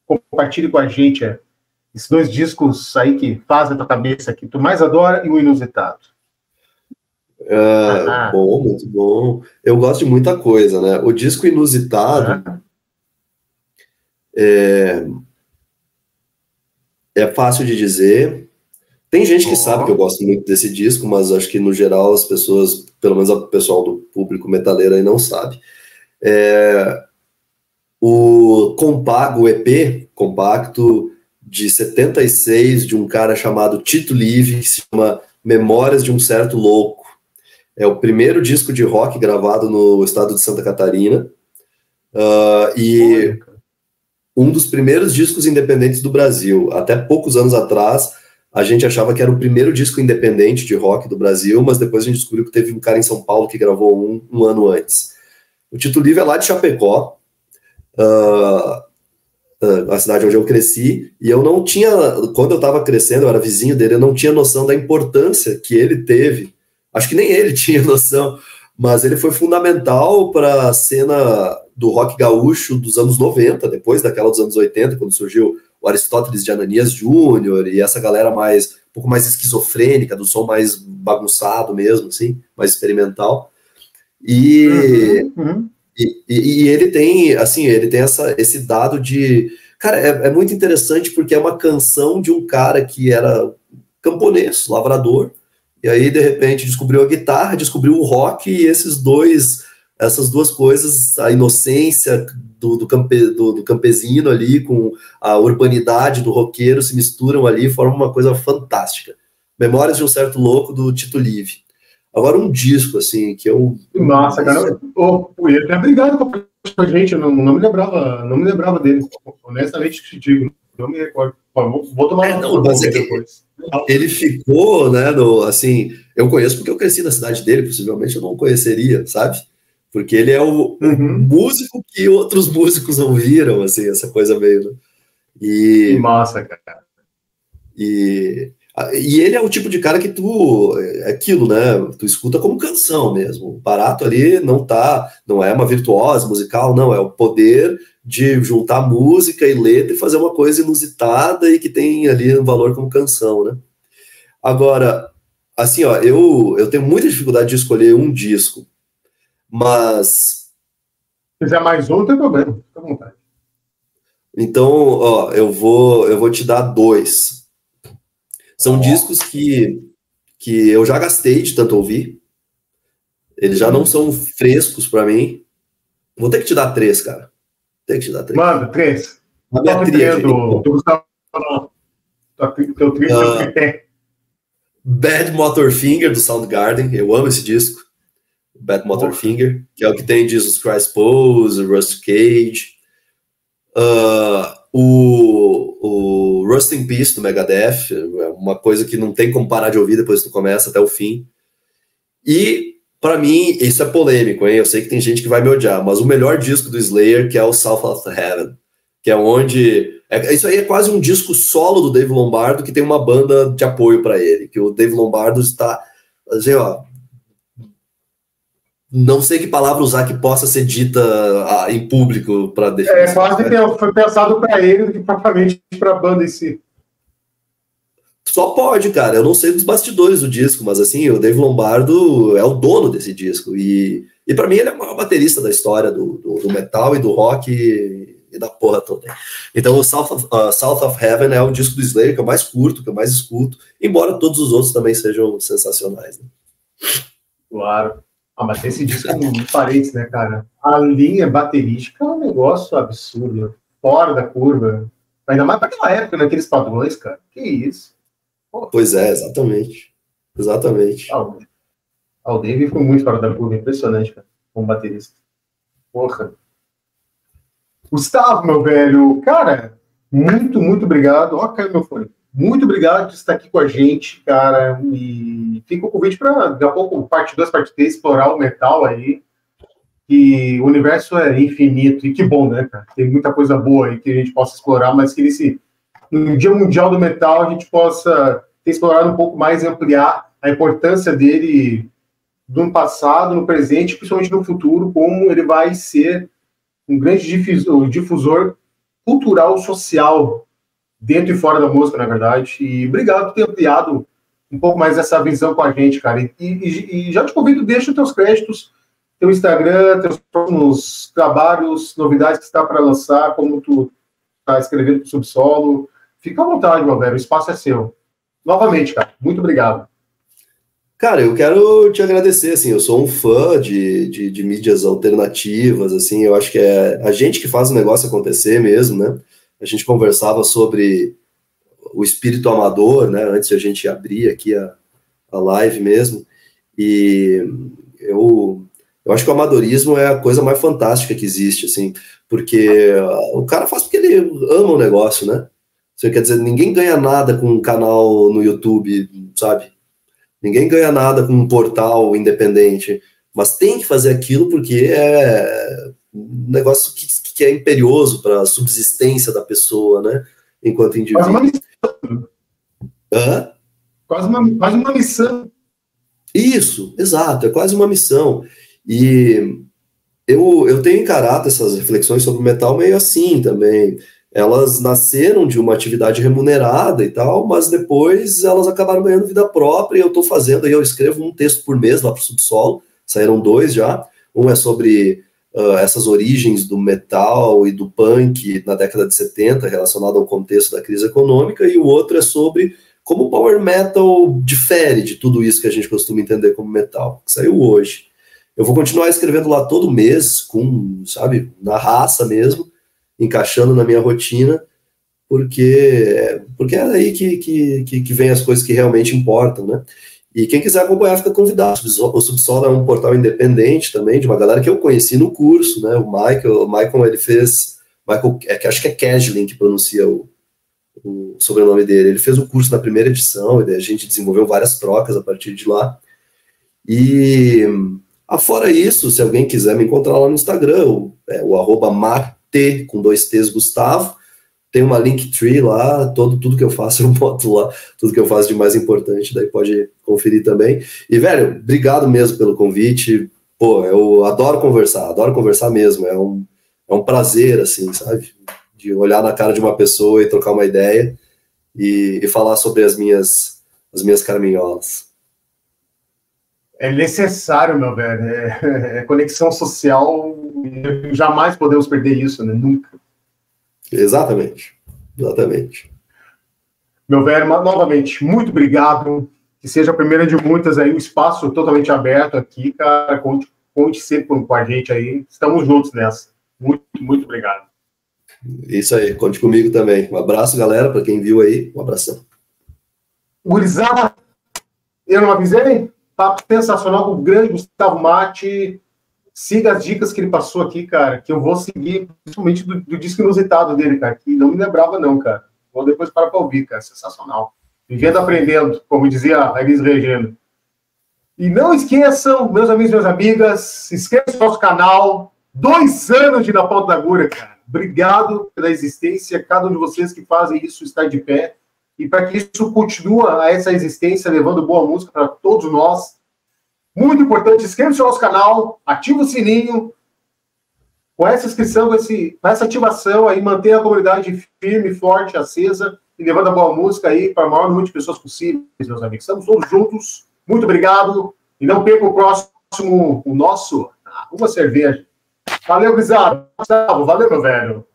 Speaker 1: Compartilhe com a gente esses dois discos aí que fazem a tua cabeça, que tu mais adora e o inusitado.
Speaker 3: Bom, muito bom. Eu gosto de muita coisa, né? O disco inusitado é fácil de dizer. Tem gente que sabe que eu gosto muito desse disco, mas acho que no geral as pessoas, pelo menos o pessoal do público metaleiro aí não sabe. O EP compacto de 76 de um cara chamado Tito Live, que se chama Memórias de um Certo Louco. É o primeiro disco de rock gravado no estado de Santa Catarina e um dos primeiros discos independentes do Brasil. Até poucos anos atrás, a gente achava que era o primeiro disco independente de rock do Brasil, mas depois a gente descobriu que teve um cara em São Paulo que gravou um ano antes. O Tito Live é lá de Chapecó, a cidade onde eu cresci, e eu não tinha, quando eu estava crescendo, eu era vizinho dele, eu não tinha noção da importância que ele teve. Acho que nem ele tinha noção, mas ele foi fundamental para a cena do rock gaúcho dos anos 90, depois daquela dos anos 80, quando surgiu o Aristóteles de Ananias Júnior e essa galera um pouco mais esquizofrênica, do som mais bagunçado mesmo, assim, mais experimental. E ele tem, assim, esse dado de... Cara, é muito interessante porque é uma canção de um cara que era camponês, lavrador, e aí, de repente, descobriu a guitarra, descobriu o rock, e essas duas coisas, a inocência do campesino ali com a urbanidade do roqueiro se misturam ali e formam uma coisa fantástica. Memórias de um Certo Louco, do Tito Live. Agora, um disco, assim, que eu...
Speaker 1: Nossa, cara, ele é obrigado com a gente, eu não me lembrava dele, honestamente te digo, não me recordo. Vou tomar
Speaker 3: depois. Ele ficou, né, assim, eu conheço porque eu cresci na cidade dele, possivelmente eu não conheceria, sabe? Porque ele é o músico que outros músicos ouviram, assim, essa coisa meio... Né?
Speaker 1: Que massa, cara.
Speaker 3: E ele é o tipo de cara que é aquilo, né? Tu escuta como canção mesmo. O Barato ali não é uma virtuosa musical, não. É o poder de juntar música e letra e fazer uma coisa inusitada e que tem ali um valor como canção, né? Agora, assim, ó, eu tenho muita dificuldade de escolher um disco, mas...
Speaker 1: Se quiser mais um, não tem problema, fica à vontade.
Speaker 3: Então, ó, eu vou te dar 2. São discos que eu já gastei de tanto ouvir. Eles já não são frescos para mim. Vou ter que te dar 3, cara. Tem que te dar 3.
Speaker 1: Manda, 3.
Speaker 3: A minha tríade.
Speaker 1: Do Gustavo. Teu tripé.
Speaker 3: Bad Motorfinger, do Soundgarden. Eu amo esse disco. Bad Motorfinger, que é o que tem Jesus Christ Pose, Rust Cage. O Rust in Peace, do Megadeth. É uma coisa que não tem como parar de ouvir depois que tu começa até o fim. E, pra mim, isso é polêmico, hein? Eu sei que tem gente que vai me odiar, mas o melhor disco do Slayer, que é o South of Heaven, que é onde... isso aí é quase um disco solo do Dave Lombardo, que tem uma banda de apoio para ele, que o Dave Lombardo está... Assim, ó, não sei que palavra usar que possa ser dita em público para definir.
Speaker 1: Quase que foi pensado para ele do que propriamente para a banda em si.
Speaker 3: Só pode, cara. Eu não sei dos bastidores do disco, mas assim, o Dave Lombardo é o dono desse disco. E para mim ele é o maior baterista da história do metal e do rock e da porra toda. Então o South of Heaven é o disco do Slayer que eu mais curto, que eu mais escuto, embora todos os outros também sejam sensacionais. Né?
Speaker 1: Claro. Mas esse disco de parênteses, né, cara? A linha baterística é um negócio absurdo, fora da curva. Ainda mais para aquela época, naqueles padrões, cara. Que isso?
Speaker 3: Porra. Pois é, exatamente. Exatamente.
Speaker 1: O Dave ficou muito fora da curva, impressionante, cara, como baterista. Porra. Gustavo, meu velho, cara, muito obrigado. Ó, caiu meu fone. Muito obrigado por estar aqui com a gente, cara. E fica o convite para, daqui a pouco, parte 2, parte 3, explorar o metal aí. Que o universo é infinito. E que bom, né, cara? Tem muita coisa boa aí que a gente possa explorar, mas que no Dia Mundial do Metal a gente possa ter explorado um pouco mais e ampliar a importância dele no passado, no presente, principalmente no futuro, como ele vai ser um grande difusor cultural, social, dentro e fora da música, na verdade. E obrigado por ter ampliado um pouco mais essa visão com a gente, cara. E já te convido, deixa os teus créditos, teu Instagram, teus próximos trabalhos, novidades que você está para lançar, como tu está escrevendo para o Subsolo. Fica à vontade, meu velho, o espaço é seu. Novamente, cara, muito obrigado.
Speaker 3: Cara, eu quero te agradecer, assim, eu sou um fã de mídias alternativas, assim, eu acho que é a gente que faz o negócio acontecer mesmo, né? A gente conversava sobre o espírito amador, né, antes de a gente abrir aqui a live mesmo, e eu acho que o amadorismo é a coisa mais fantástica que existe, assim, porque o cara faz porque ele ama o negócio, né? Você quer dizer, ninguém ganha nada com um canal no YouTube, sabe? Ninguém ganha nada com um portal independente, mas tem que fazer aquilo porque é um negócio que é imperioso para a subsistência da pessoa, né? Enquanto indivíduo.
Speaker 1: Quase uma missão.
Speaker 3: Isso, exato, é quase uma missão. E eu tenho encarado essas reflexões sobre o metal meio assim também. Elas nasceram de uma atividade remunerada e tal, mas depois elas acabaram ganhando vida própria, e eu estou fazendo, aí eu escrevo um texto por mês lá para o Subsolo, saíram 2 já, um é sobre essas origens do metal e do punk na década de 70, relacionado ao contexto da crise econômica, e o outro é sobre como o power metal difere de tudo isso que a gente costuma entender como metal, que saiu hoje. Eu vou continuar escrevendo lá todo mês, sabe, na raça mesmo, encaixando na minha rotina, porque é aí que vem as coisas que realmente importam, né? E quem quiser acompanhar, fica convidado. O Subsolo é um portal independente também, de uma galera que eu conheci no curso, né? O Michael, ele fez... acho que é Keslin que pronuncia o sobrenome dele. Ele fez o curso na primeira edição, e daí a gente desenvolveu várias trocas a partir de lá. E, fora isso, se alguém quiser me encontrar lá no Instagram, o @marte, com 2 T's, Gustavo, tem uma Linktree lá, tudo que eu faço eu boto lá, tudo que eu faço de mais importante, daí pode conferir também. E, velho, obrigado mesmo pelo convite. Pô, eu adoro conversar mesmo. É um prazer, assim, sabe? De olhar na cara de uma pessoa e trocar uma ideia e falar sobre as minhas caraminholas.
Speaker 1: É necessário, meu velho. É conexão social. Jamais podemos perder isso, né? Nunca.
Speaker 3: Exatamente.
Speaker 1: Meu velho, novamente, muito obrigado. Que seja a primeira de muitas aí, um espaço totalmente aberto aqui, cara. Conte sempre com a gente aí. Estamos juntos nessa. Muito, muito obrigado.
Speaker 3: Isso aí, conte comigo também. Um abraço, galera, para quem viu aí. Um abração.
Speaker 1: Gurizada, eu não avisei? Papo sensacional com o grande Gustavo Mate. Siga as dicas que ele passou aqui, cara, que eu vou seguir, principalmente do disco inusitado dele, cara, que não me lembrava não, cara. Vou depois parar para ouvir, cara, sensacional. Vivendo aprendendo, como dizia a Elis Regina. E não esqueçam, meus amigos e minhas amigas, inscrevam-se no nosso canal. 2 anos de Na Ponta da Agulha, cara. Obrigado pela existência, cada um de vocês que fazem isso estar de pé. E para que isso continue a essa existência, levando boa música para todos nós. Muito importante, inscreva-se no nosso canal, ativa o sininho. Com essa inscrição, com essa ativação, aí mantenha a comunidade firme, forte, acesa e levando a boa música aí para o maior número de pessoas possíveis, meus amigos. Estamos todos juntos. Muito obrigado. E não perca o próximo, o nosso, uma cerveja. Valeu, gurizada. Valeu, meu velho.